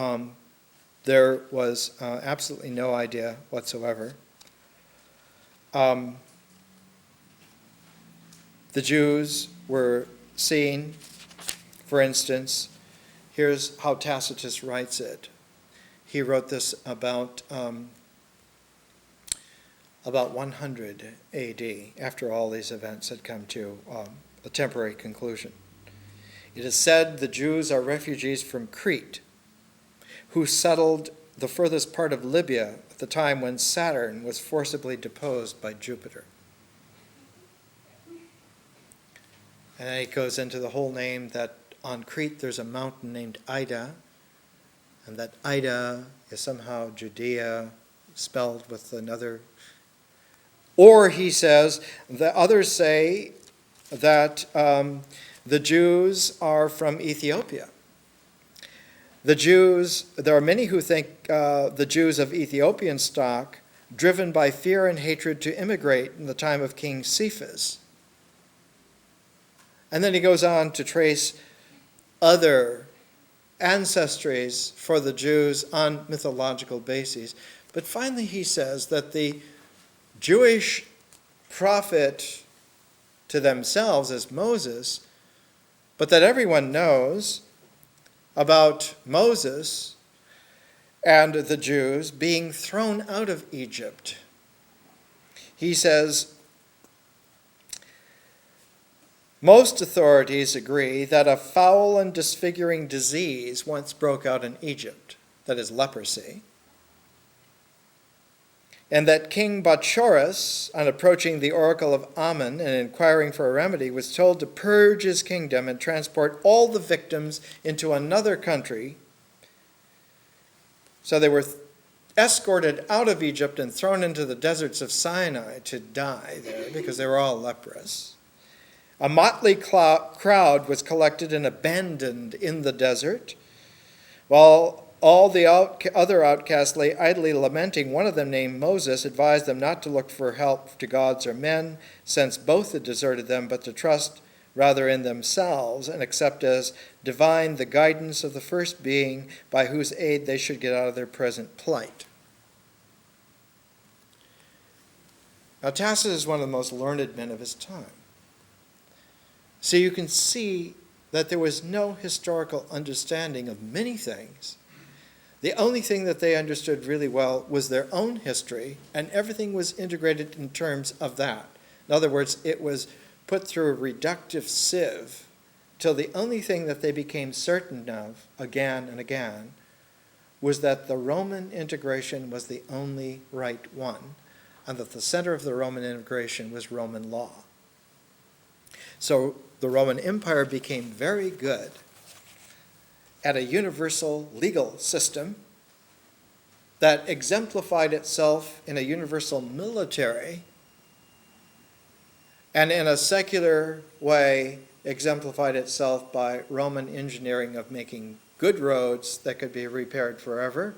there was absolutely no idea whatsoever. The Jews were seen, for instance, here's how Tacitus writes it. He wrote this about 100 A.D., after all these events had come to a temporary conclusion. It is said the Jews are refugees from Crete, who settled the furthest part of Libya at the time when Saturn was forcibly deposed by Jupiter. And then he goes into the whole name that on Crete there's a mountain named Ida, and that Ida is somehow Judea spelled with another. Or he says, the others say that the Jews are from Ethiopia. There are many who think the Jews of Ethiopian stock, driven by fear and hatred to immigrate in the time of King Cephas. And then he goes on to trace other ancestries for the Jews on mythological bases. But finally he says that the Jewish prophet to themselves is Moses, but that everyone knows about Moses and the Jews being thrown out of Egypt. He says, most authorities agree that a foul and disfiguring disease once broke out in Egypt, that is leprosy, and that King Bacchorus, on approaching the oracle of Ammon and inquiring for a remedy, was told to purge his kingdom and transport all the victims into another country. So they were escorted out of Egypt and thrown into the deserts of Sinai to die there because they were all leprous. A motley crowd was collected and abandoned in the desert, while all the other outcasts lay idly lamenting. One of them, named Moses, advised them not to look for help to gods or men, since both had deserted them, but to trust rather in themselves and accept as divine the guidance of the first being by whose aid they should get out of their present plight. Now, Tacitus is one of the most learned men of his time. So you can see that there was no historical understanding of many things. The only thing that they understood really well was their own history, and everything was integrated in terms of that. In other words, it was put through a reductive sieve till the only thing that they became certain of again and again was that the Roman integration was the only right one, and that the center of the Roman integration was Roman law. So the Roman Empire became very good at a universal legal system that exemplified itself in a universal military, and in a secular way exemplified itself by Roman engineering of making good roads that could be repaired forever,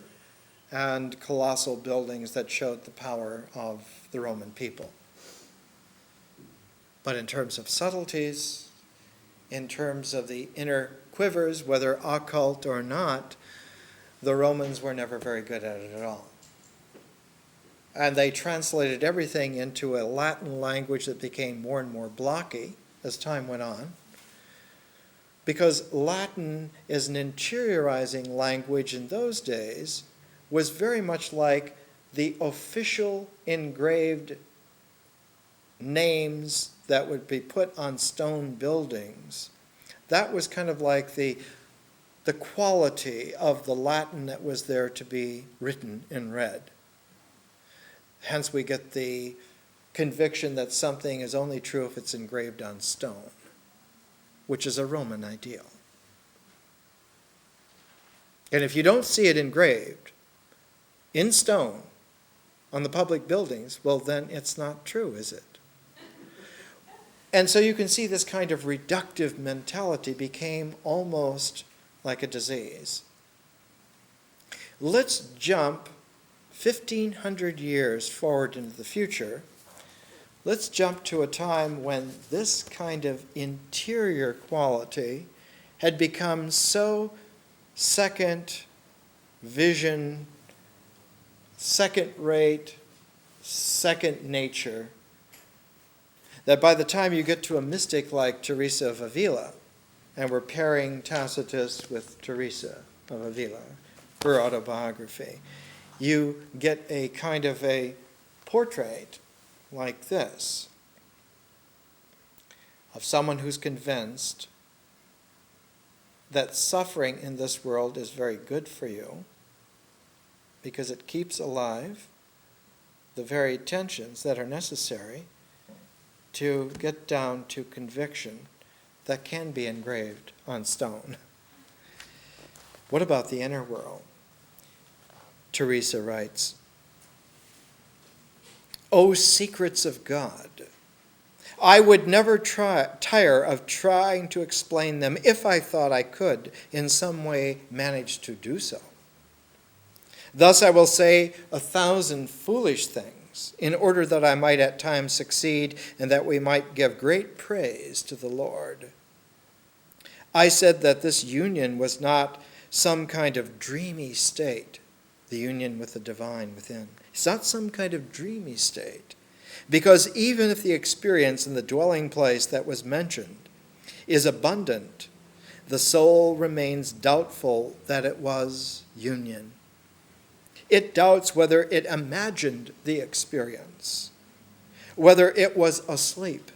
and colossal buildings that showed the power of the Roman people. But in terms of subtleties, in terms of the inner quivers, whether occult or not, the Romans were never very good at it at all. And they translated everything into a Latin language that became more and more blocky as time went on, because Latin, as an interiorizing language in those days, was very much like the official engraved names that would be put on stone buildings. That was kind of like the quality of the Latin that was there to be written and read. Hence we get the conviction that something is only true if it's engraved on stone, which is a Roman ideal. And if you don't see it engraved in stone on the public buildings, well, then it's not true, is it? And so you can see this kind of reductive mentality became almost like a disease. Let's jump 1,500 years forward into the future. Let's jump to a time when this kind of interior quality had become so second vision, second rate, second nature, that by the time you get to a mystic like Teresa of Avila, and we're pairing Tacitus with Teresa of Avila, her autobiography, you get a kind of a portrait like this of someone who's convinced that suffering in this world is very good for you because it keeps alive the very tensions that are necessary to get down to conviction that can be engraved on stone. What about the inner world? Teresa writes, "O secrets of God, I would never tire of trying to explain them if I thought I could in some way manage to do so. Thus I will say 1,000 foolish things in order that I might at times succeed and that we might give great praise to the Lord. I said that this union was not some kind of dreamy state, the union with the divine within. It's not some kind of dreamy state, because even if the experience in the dwelling place that was mentioned is abundant, the soul remains doubtful that it was union. It doubts whether it imagined the experience, whether it was asleep,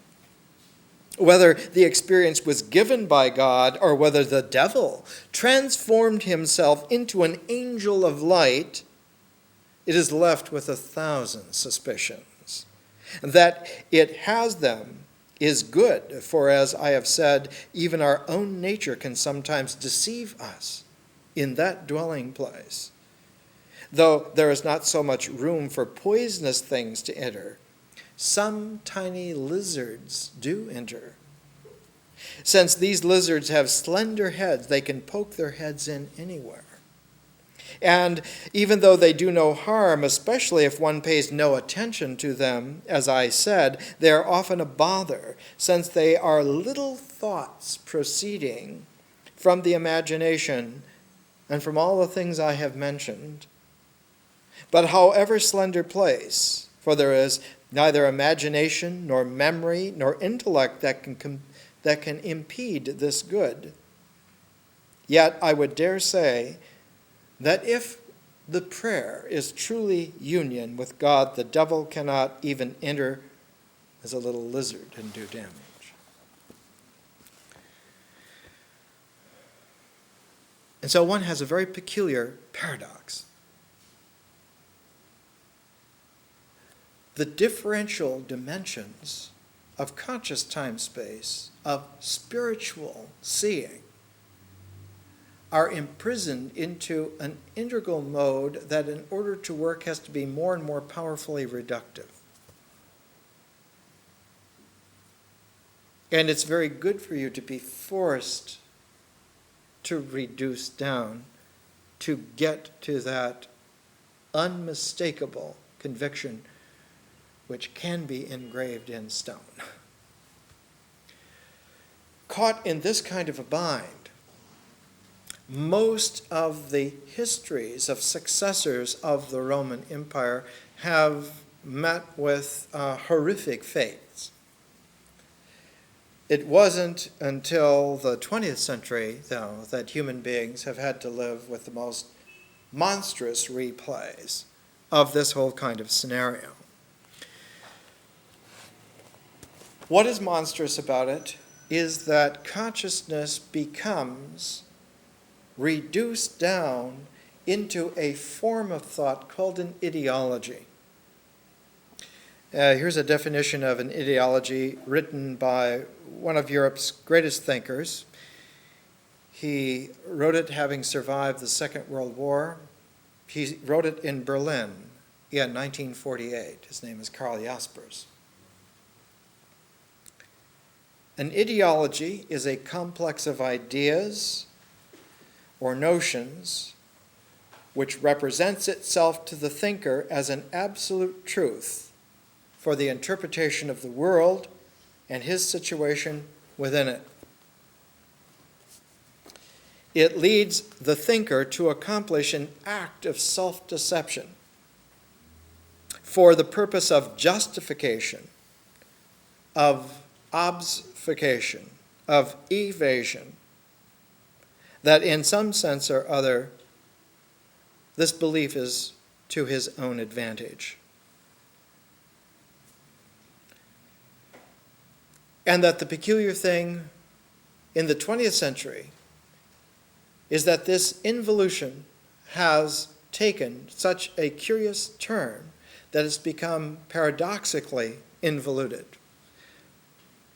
whether the experience was given by God, or whether the devil transformed himself into an angel of light. It is left with 1,000 suspicions. That it has them is good, for as I have said, even our own nature can sometimes deceive us in that dwelling place. Though there is not so much room for poisonous things to enter, some tiny lizards do enter. Since these lizards have slender heads, they can poke their heads in anywhere. And even though they do no harm, especially if one pays no attention to them, as I said, they are often a bother, since they are little thoughts proceeding from the imagination and from all the things I have mentioned. But however slender place, for there is neither imagination nor memory nor intellect that can impede this good, yet I would dare say that if the prayer is truly union with God, the devil cannot even enter as a little lizard and do damage." And so one has a very peculiar paradox. The differential dimensions of conscious time-space, of spiritual seeing, are imprisoned into an integral mode that in order to work has to be more and more powerfully reductive. And it's very good for you to be forced to reduce down to get to that unmistakable conviction which can be engraved in stone. Caught in this kind of a bind, most of the histories of successors of the Roman Empire have met with horrific fates. It wasn't until the 20th century, though, that human beings have had to live with the most monstrous replays of this whole kind of scenario. What is monstrous about it is that consciousness becomes reduced down into a form of thought called an ideology. Here's a definition of an ideology written by one of Europe's greatest thinkers. He wrote it having survived the Second World War. He wrote it in Berlin in 1948. His name is Karl Jaspers. An ideology is a complex of ideas or notions which represents itself to the thinker as an absolute truth for the interpretation of the world and his situation within it. It leads the thinker to accomplish an act of self-deception for the purpose of justification, of obfuscation, of evasion, that in some sense or other, this belief is to his own advantage. And that the peculiar thing in the 20th century is that this involution has taken such a curious turn that it's become paradoxically involuted.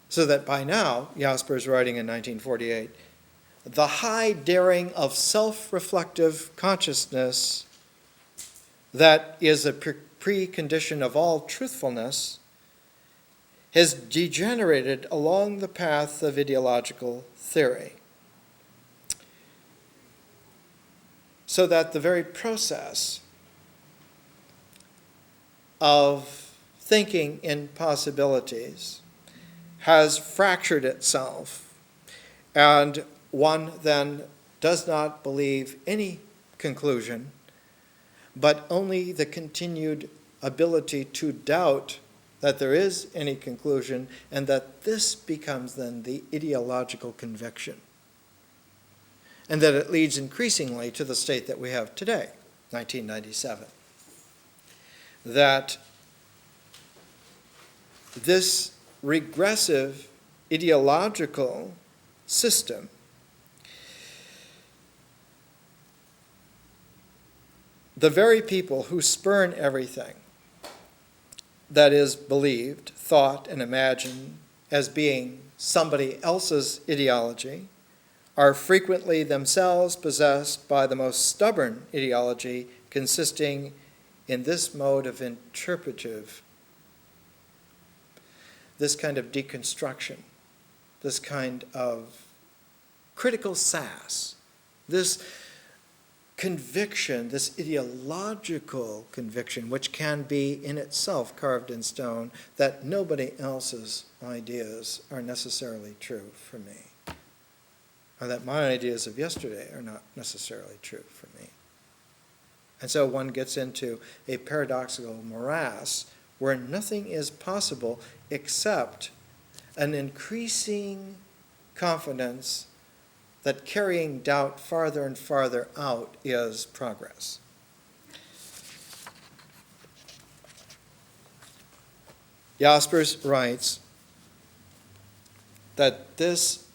So that by now, Jasper's writing in 1948, the high daring of self-reflective consciousness that is a precondition of all truthfulness has degenerated along the path of ideological theory. So that the very process of thinking in possibilities has fractured itself, and one then does not believe any conclusion, but only the continued ability to doubt that there is any conclusion, and that this becomes then the ideological conviction. And that it leads increasingly to the state that we have today, 1997. That this regressive ideological system the very people who spurn everything that is believed, thought, and imagined as being somebody else's ideology are frequently themselves possessed by the most stubborn ideology consisting in this mode of interpretive, this kind of deconstruction, this kind of critical sass, this conviction, this ideological conviction, which can be in itself carved in stone, that nobody else's ideas are necessarily true for me, or that my ideas of yesterday are not necessarily true for me. And so one gets into a paradoxical morass where nothing is possible except an increasing confidence that carrying doubt farther and farther out is progress. Jaspers writes that this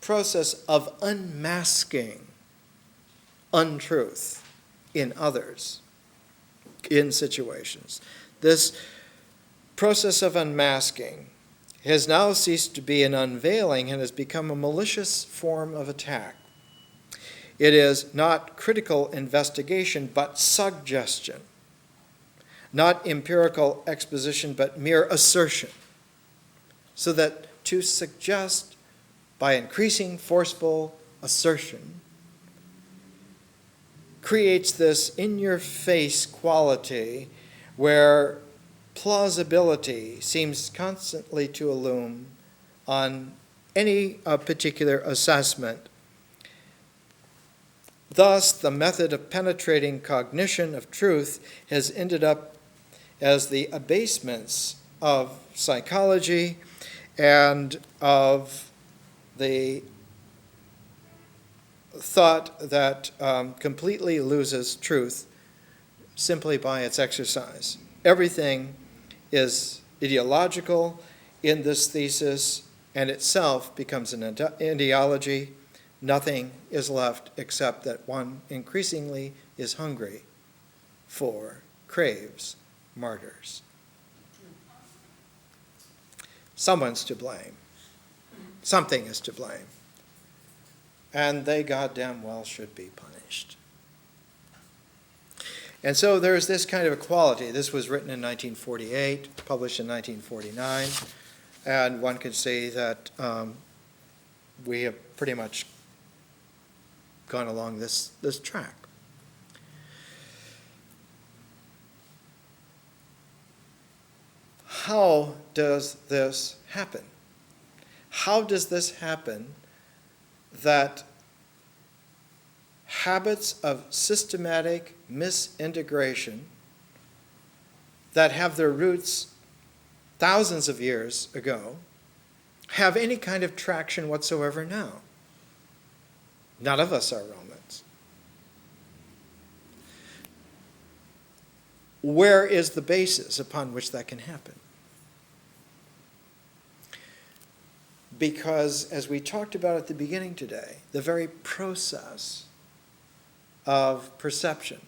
process of unmasking untruth in others, in situations. This process of unmasking has now ceased to be an unveiling and has become a malicious form of attack. It is not critical investigation, but suggestion. Not empirical exposition, but mere assertion. So that to suggest by increasing forceful assertion creates this in-your-face quality where plausibility seems constantly to illume on any particular assessment. Thus, the method of penetrating cognition of truth has ended up as the abasements of psychology and of the thought that completely loses truth simply by its exercise. Everything is ideological in this thesis, and itself becomes an ideology. Nothing is left except that one increasingly is hungry for, craves, martyrs. Someone's to blame. Something is to blame. And they goddamn well should be punished. And so there's this kind of equality. This was written in 1948, published in 1949, and one could say that we have pretty much gone along this track. How does this happen? How does this happen that habits of systematic misintegration that have their roots thousands of years ago have any kind of traction whatsoever now? None of us are Romans. Where is the basis upon which that can happen? Because, as we talked about at the beginning today, the very process of perception,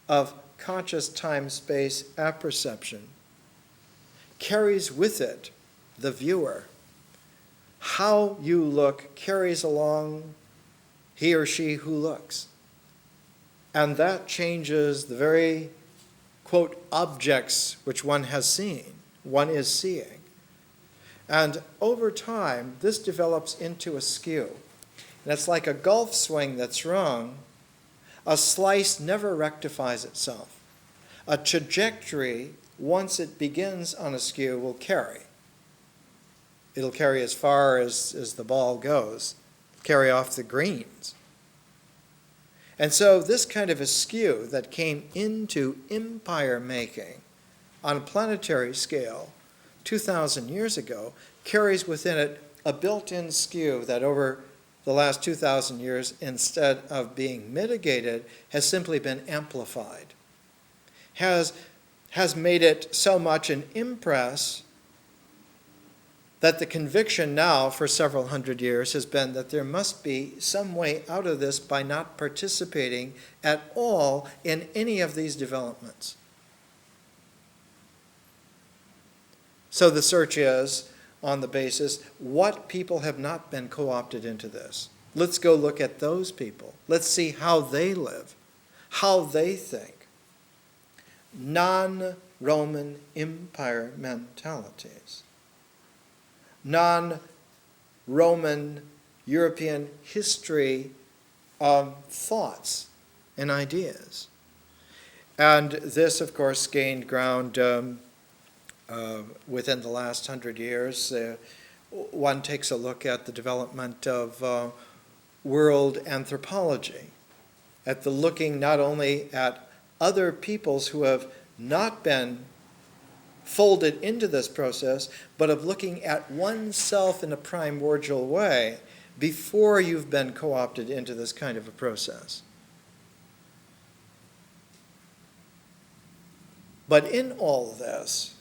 of conscious time-space apperception, carries with it the viewer. How you look carries along he or she who looks. And that changes the very, quote, objects which one has seen, one is seeing. And over time, this develops into a skew. And it's like a golf swing that's wrong. A slice never rectifies itself. A trajectory, once it begins on a skew, will carry. It'll carry as far as the ball goes, carry off the greens. And so this kind of a skew that came into empire making on a planetary scale 2,000 years ago carries within it a built-in skew that over the last 2,000 years, instead of being mitigated, has simply been amplified, has made it so much an impress that the conviction now for several hundred years has been that there must be some way out of this by not participating at all in any of these developments. So the search is on the basis, what people have not been co-opted into this? Let's go look at those people. Let's see how they live, how they think. Non-Roman Empire mentalities. Non-Roman European history thoughts and ideas. And this, of course, gained ground within the last 100 years. One takes a look at the development of world anthropology, at the looking not only at other peoples who have not been folded into this process, but of looking at oneself in a primordial way before you've been co-opted into this kind of a process. But in all this,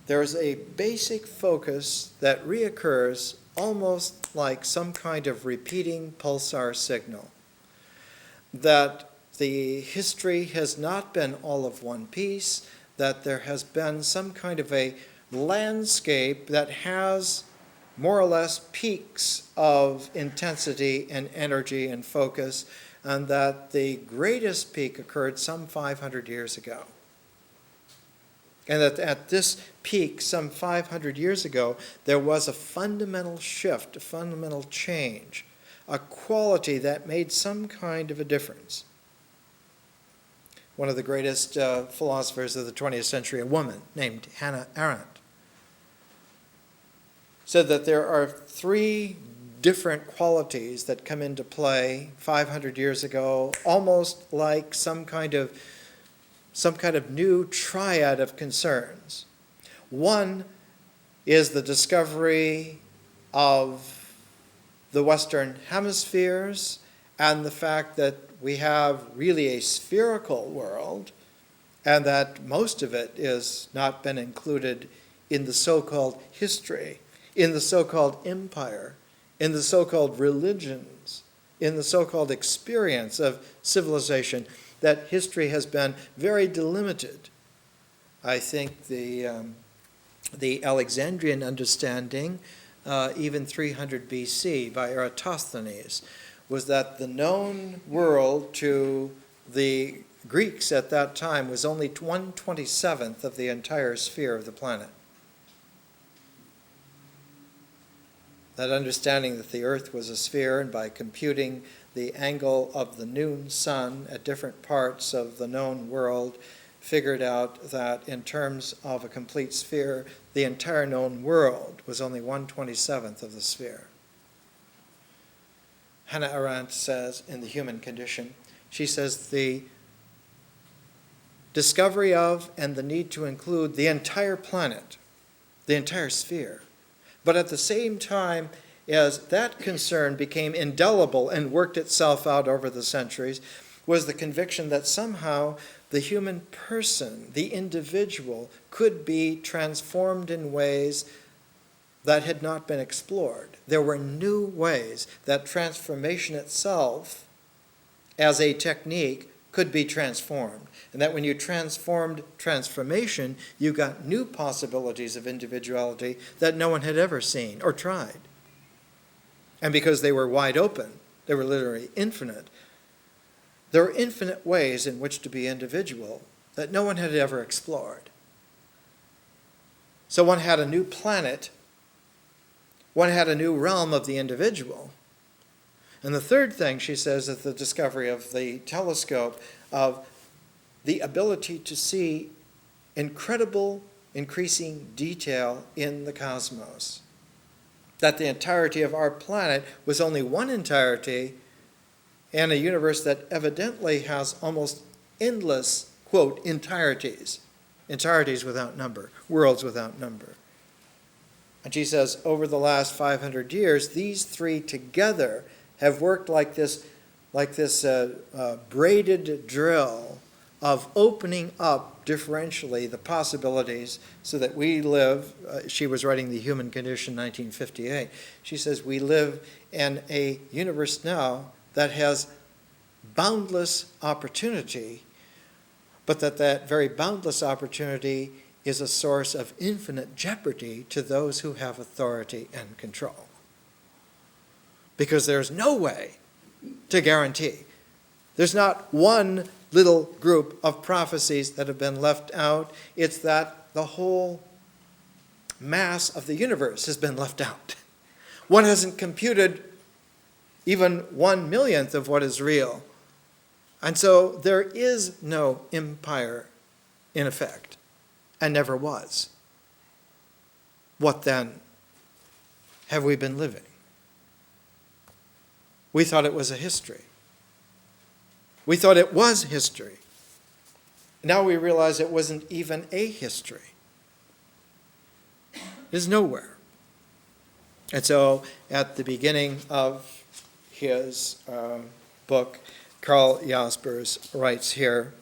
there's a basic focus that reoccurs almost like some kind of repeating pulsar signal. that the history has not been all of one piece, that there has been some kind of a landscape that has more or less peaks of intensity and energy and focus, and that the greatest peak occurred some 500 years ago. And that at this peak, some 500 years ago, there was a fundamental shift, a fundamental change, a quality that made some kind of a difference. One of the greatest philosophers of the 20th century, a woman named Hannah Arendt, said that there are three different qualities that come into play 500 years ago, almost like some kind of new triad of concerns. One is the discovery of the Western hemispheres and the fact that we have really a spherical world and that most of it has not been included in the so-called history, in the so-called empire, in the so-called religions, in the so-called experience of civilization, that history has been very delimited. I think the Alexandrian understanding, even 300 BC by Eratosthenes, was that the known world to the Greeks at that time was only 1/27th of the entire sphere of the planet. That understanding that the earth was a sphere, and by computing the angle of the noon sun at different parts of the known world, figured out that in terms of a complete sphere, the entire known world was only 1/27th of the sphere. Hannah Arendt says in The Human Condition, she says the discovery of and the need to include the entire planet, the entire sphere, but at the same time, as that concern became indelible and worked itself out over the centuries, was the conviction that somehow the human person, the individual, could be transformed in ways that had not been explored. There were new ways that transformation itself, as a technique, could be transformed. And that when you transformed transformation, you got new possibilities of individuality that no one had ever seen or tried. And because they were wide open, they were literally infinite, there were infinite ways in which to be individual that no one had ever explored. So one had a new planet, one had a new realm of the individual. And the third thing, she says, is the discovery of the telescope, of the ability to see incredible, increasing detail in the cosmos. That the entirety of our planet was only one entirety in a universe that evidently has almost endless, quote, entireties without number, worlds without number. And she says, over the last 500 years, these three together have worked like this braided drill of opening up differentially the possibilities so that we live, she was writing The Human Condition, 1958. She says we live in a universe now that has boundless opportunity, but that very boundless opportunity is a source of infinite jeopardy to those who have authority and control. Because there's no way to guarantee. There's not one little group of prophecies that have been left out. It's that the whole mass of the universe has been left out. One hasn't computed even 1/1,000,000th of what is real. And so there is no empire in effect, and never was. What then have we been living? We thought it was a history. We thought it was history. Now we realize it wasn't even a history. It is nowhere. And so at the beginning of his book, Karl Jaspers writes here,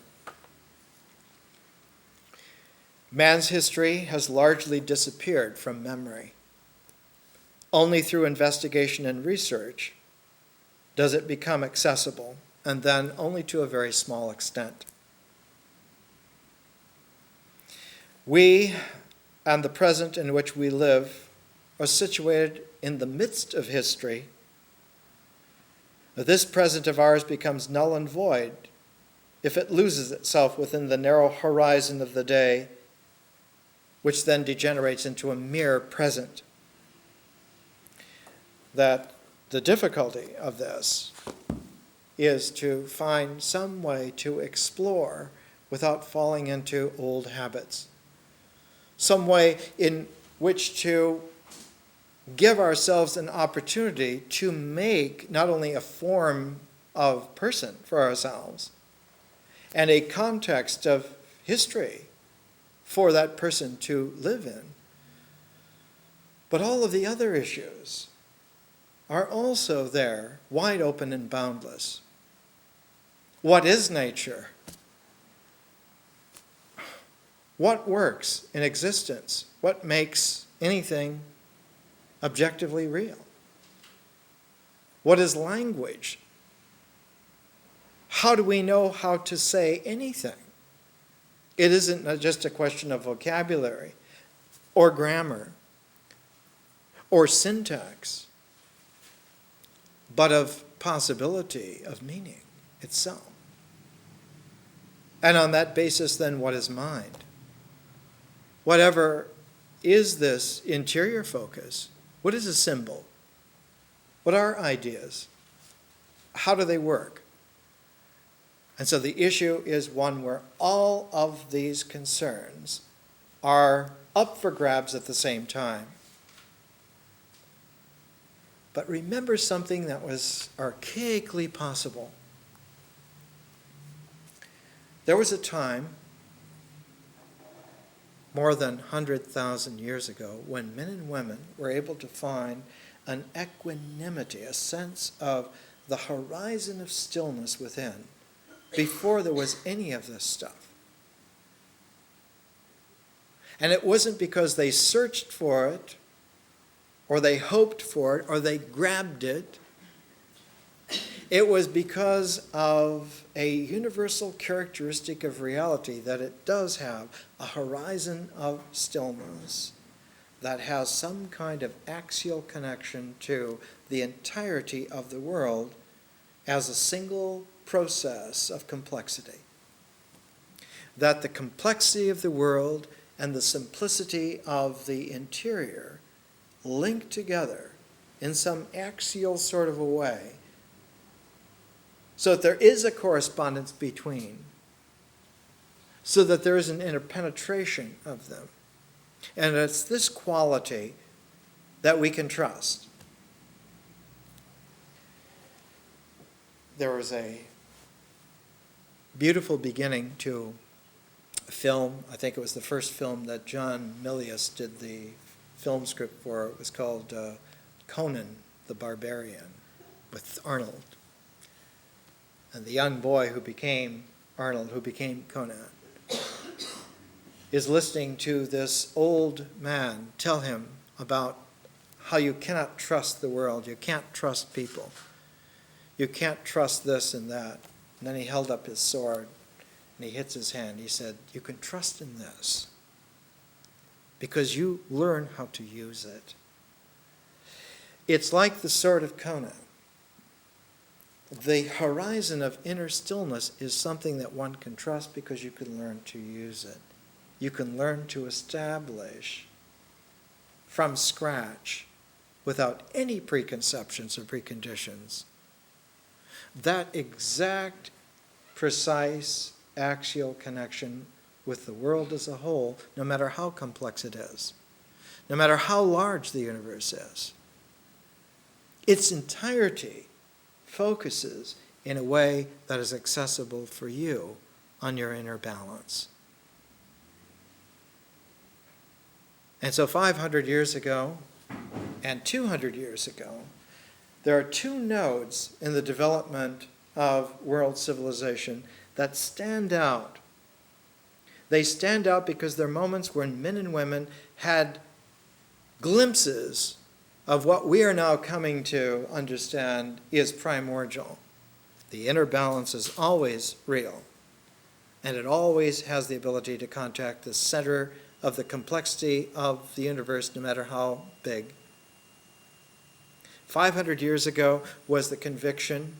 man's history has largely disappeared from memory. Only through investigation and research does it become accessible and then only to a very small extent. We and the present in which we live are situated in the midst of history. This present of ours becomes null and void if it loses itself within the narrow horizon of the day, which then degenerates into a mere present. That the difficulty of this is to find some way to explore without falling into old habits, some way in which to give ourselves an opportunity to make not only a form of person for ourselves and a context of history for that person to live in, but all of the other issues are also there, wide open and boundless. What is nature? What works in existence? What makes anything objectively real? What is language? How do we know how to say anything? It isn't just a question of vocabulary or grammar or syntax, but of possibility of meaning itself. And on that basis, then, what is mind? Whatever is this interior focus, what is a symbol? What are ideas? How do they work? And so the issue is one where all of these concerns are up for grabs at the same time. But remember something that was archaically possible. There was a time, more than 100,000 years ago, when men and women were able to find an equanimity, a sense of the horizon of stillness within, before there was any of this stuff. And it wasn't because they searched for it, or they hoped for it, or they grabbed it. It was because of a universal characteristic of reality that it does have a horizon of stillness that has some kind of axial connection to the entirety of the world as a single process of complexity. That the complexity of the world and the simplicity of the interior link together in some axial sort of a way, so that there is a correspondence between, so that there is an interpenetration of them. And it's this quality that we can trust. There was a beautiful beginning to a film. I think it was the first film that John Milius did the film script for. It was called Conan the Barbarian with Arnold. And the young boy who became Arnold, who became Conan, is listening to this old man tell him about how you cannot trust the world, you can't trust people, you can't trust this and that. And then he held up his sword and he hits his hand. He said, you can trust in this because you learn how to use it. It's like the sword of Conan. The horizon of inner stillness is something that one can trust because you can learn to use it. You can learn to establish from scratch, without any preconceptions or preconditions, that exact, precise, axial connection with the world as a whole, no matter how complex it is, no matter how large the universe is. Its entirety focuses in a way that is accessible for you on your inner balance. And so 500 years ago and 200 years ago, there are two nodes in the development of world civilization that stand out. They stand out because they're moments when men and women had glimpses of what we are now coming to understand is primordial. The inner balance is always real, and it always has the ability to contact the center of the complexity of the universe, no matter how big. 500 years ago was the conviction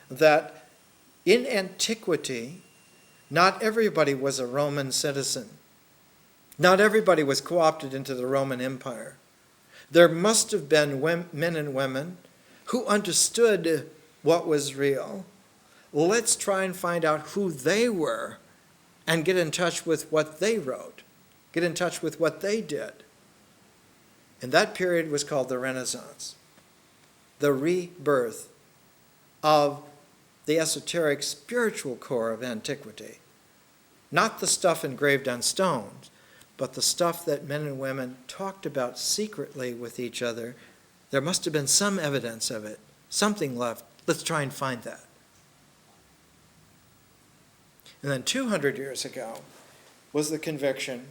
that in antiquity, not everybody was a Roman citizen. Not everybody was co-opted into the Roman Empire. There must have been men and women who understood what was real. Let's try and find out who they were and get in touch with what they wrote, get in touch with what they did. And that period was called the Renaissance, the rebirth of the esoteric spiritual core of antiquity. Not the stuff engraved on stones, but the stuff that men and women talked about secretly with each other. There must have been some evidence of it, something left. Let's try and find that. And then 200 years ago was the conviction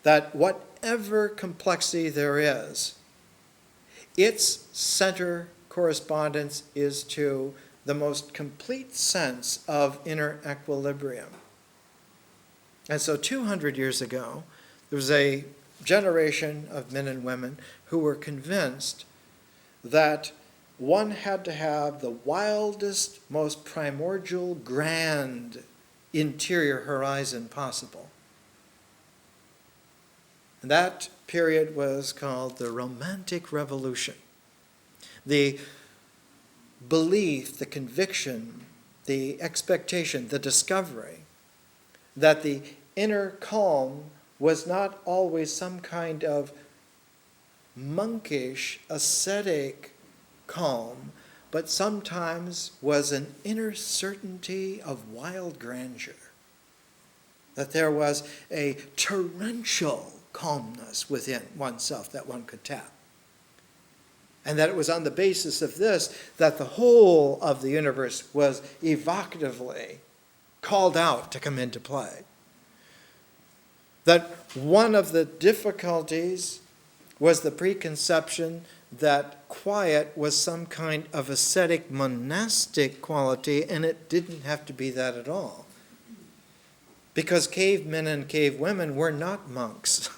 that whatever complexity there is, its center correspondence is to the most complete sense of inner equilibrium. And so 200 years ago, there was a generation of men and women who were convinced that one had to have the wildest, most primordial, grand interior horizon possible. And that period was called the Romantic Revolution. The belief, the conviction, the expectation, the discovery that the inner calm was not always some kind of monkish, ascetic calm, but sometimes was an inner certainty of wild grandeur. That there was a torrential calmness within oneself that one could tap. And that it was on the basis of this that the whole of the universe was evocatively called out to come into play. That one of the difficulties was the preconception that quiet was some kind of ascetic monastic quality, and it didn't have to be that at all. Because cavemen and cavewomen were not monks.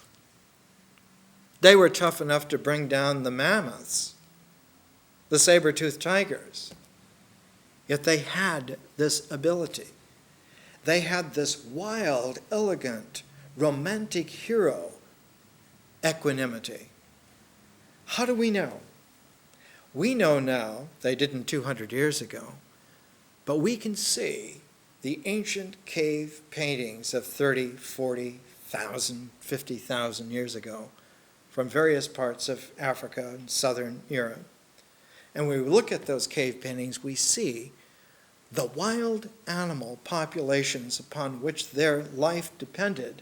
They were tough enough to bring down the mammoths, the saber-toothed tigers. Yet they had this ability. They had this wild, elegant, romantic hero equanimity. How do we know? We know now, they didn't 200 years ago, but we can see the ancient cave paintings of 30, 40,000, 50,000 years ago from various parts of Africa and southern Europe. And when we look at those cave paintings, we see the wild animal populations upon which their life depended.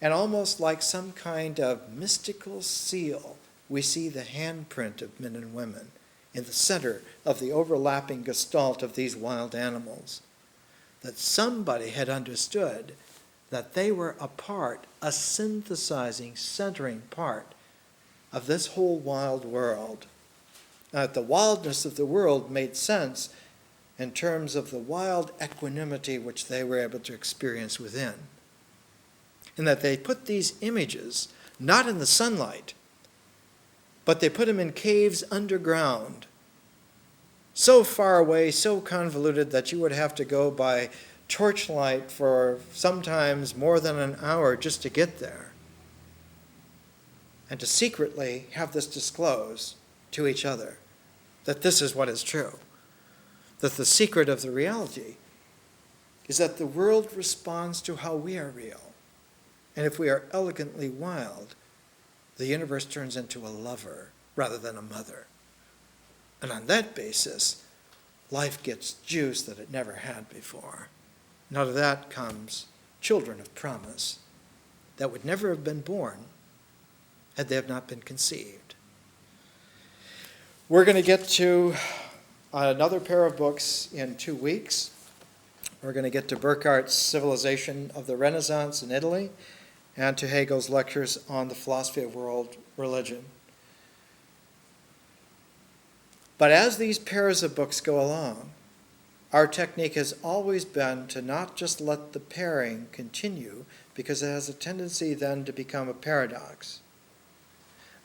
And almost like some kind of mystical seal, we see the handprint of men and women in the center of the overlapping gestalt of these wild animals. That somebody had understood that they were a part, a synthesizing, centering part of this whole wild world. That the wildness of the world made sense in terms of the wild equanimity which they were able to experience within. And that they put these images not in the sunlight, but they put them in caves underground, so far away, so convoluted that you would have to go by torchlight for sometimes more than an hour just to get there. And to secretly have this disclosed to each other, that this is what is true. That the secret of the reality is that the world responds to how we are real. And if we are elegantly wild, the universe turns into a lover rather than a mother. And on that basis, life gets juice that it never had before. And out of that comes children of promise that would never have been born had they have not been conceived. We're going to get to another pair of books in 2 weeks. We're going to get to Burckhardt's Civilization of the Renaissance in Italy and to Hegel's lectures on the philosophy of world religion. But as these pairs of books go along, our technique has always been to not just let the pairing continue, because it has a tendency then to become a paradox.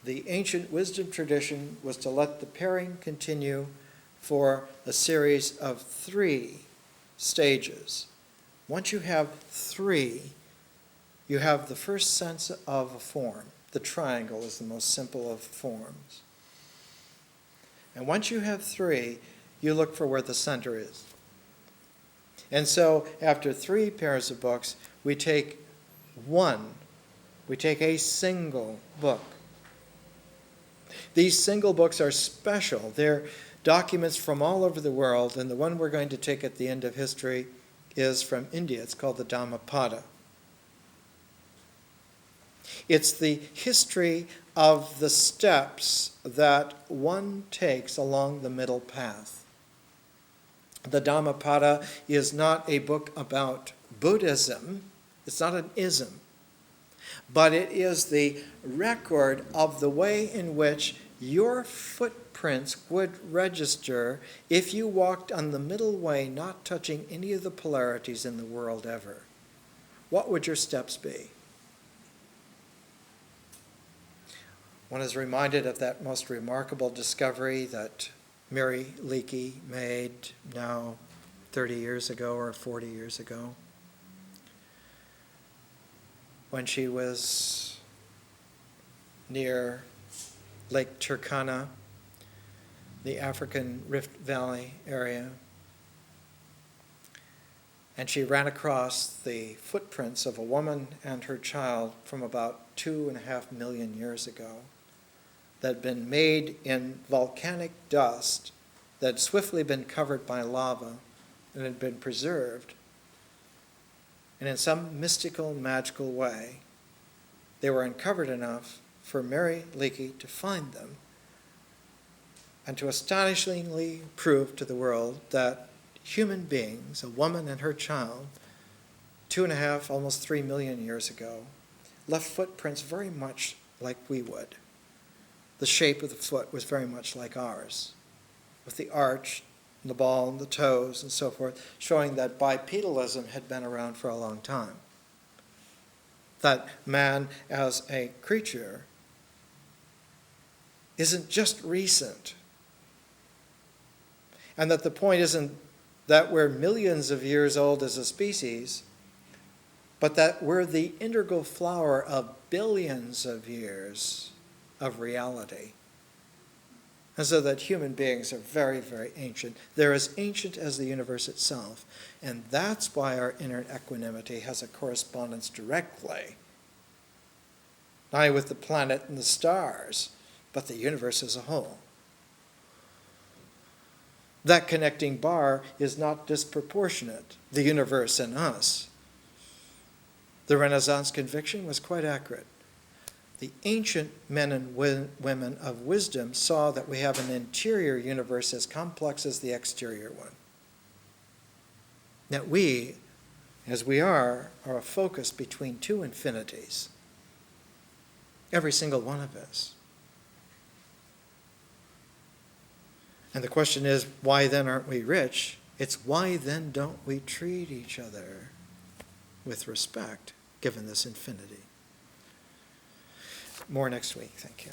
The ancient wisdom tradition was to let the pairing continue for a series of 3 stages. Once you have 3, you have the first sense of a form. The triangle is the most simple of forms. And once you have 3, you look for where the center is. And so after 3 pairs of books, we take a single book. These single books are special. They're documents from all over the world, and the one we're going to take at the end of history is from India. It's called the Dhammapada. It's the history of the steps that one takes along the middle path. The Dhammapada is not a book about Buddhism. It's not an ism. But it is the record of the way in which your footprints would register if you walked on the middle way, not touching any of the polarities in the world ever. What would your steps be? One is reminded of that most remarkable discovery that Mary Leakey made now 30 years ago or 40 years ago, when she was near Lake Turkana, the African Rift Valley area, and she ran across the footprints of a woman and her child from about 2.5 million years ago that had been made in volcanic dust that had swiftly been covered by lava and had been preserved. And in some mystical, magical way, they were uncovered enough for Mary Leakey to find them and to astonishingly prove to the world that human beings, a woman and her child, 2.5, almost 3 million years ago, left footprints very much like we would. The shape of the foot was very much like ours, with the arch, and the ball, and the toes, and so forth, showing that bipedalism had been around for a long time. That man as a creature isn't just recent. And that the point isn't that we're millions of years old as a species, but that we're the integral flower of billions of years of reality. And so that human beings are very, very ancient. They're as ancient as the universe itself. And that's why our inner equanimity has a correspondence directly, not only with the planet and the stars, but the universe as a whole. That connecting bar is not disproportionate, the universe and us. The Renaissance conviction was quite accurate. The ancient men and women of wisdom saw that we have an interior universe as complex as the exterior one. That we, as we are a focus between 2 infinities. Every single one of us. And the question is, why then aren't we rich? It's why then don't we treat each other with respect, given this infinity? More next week. Thank you.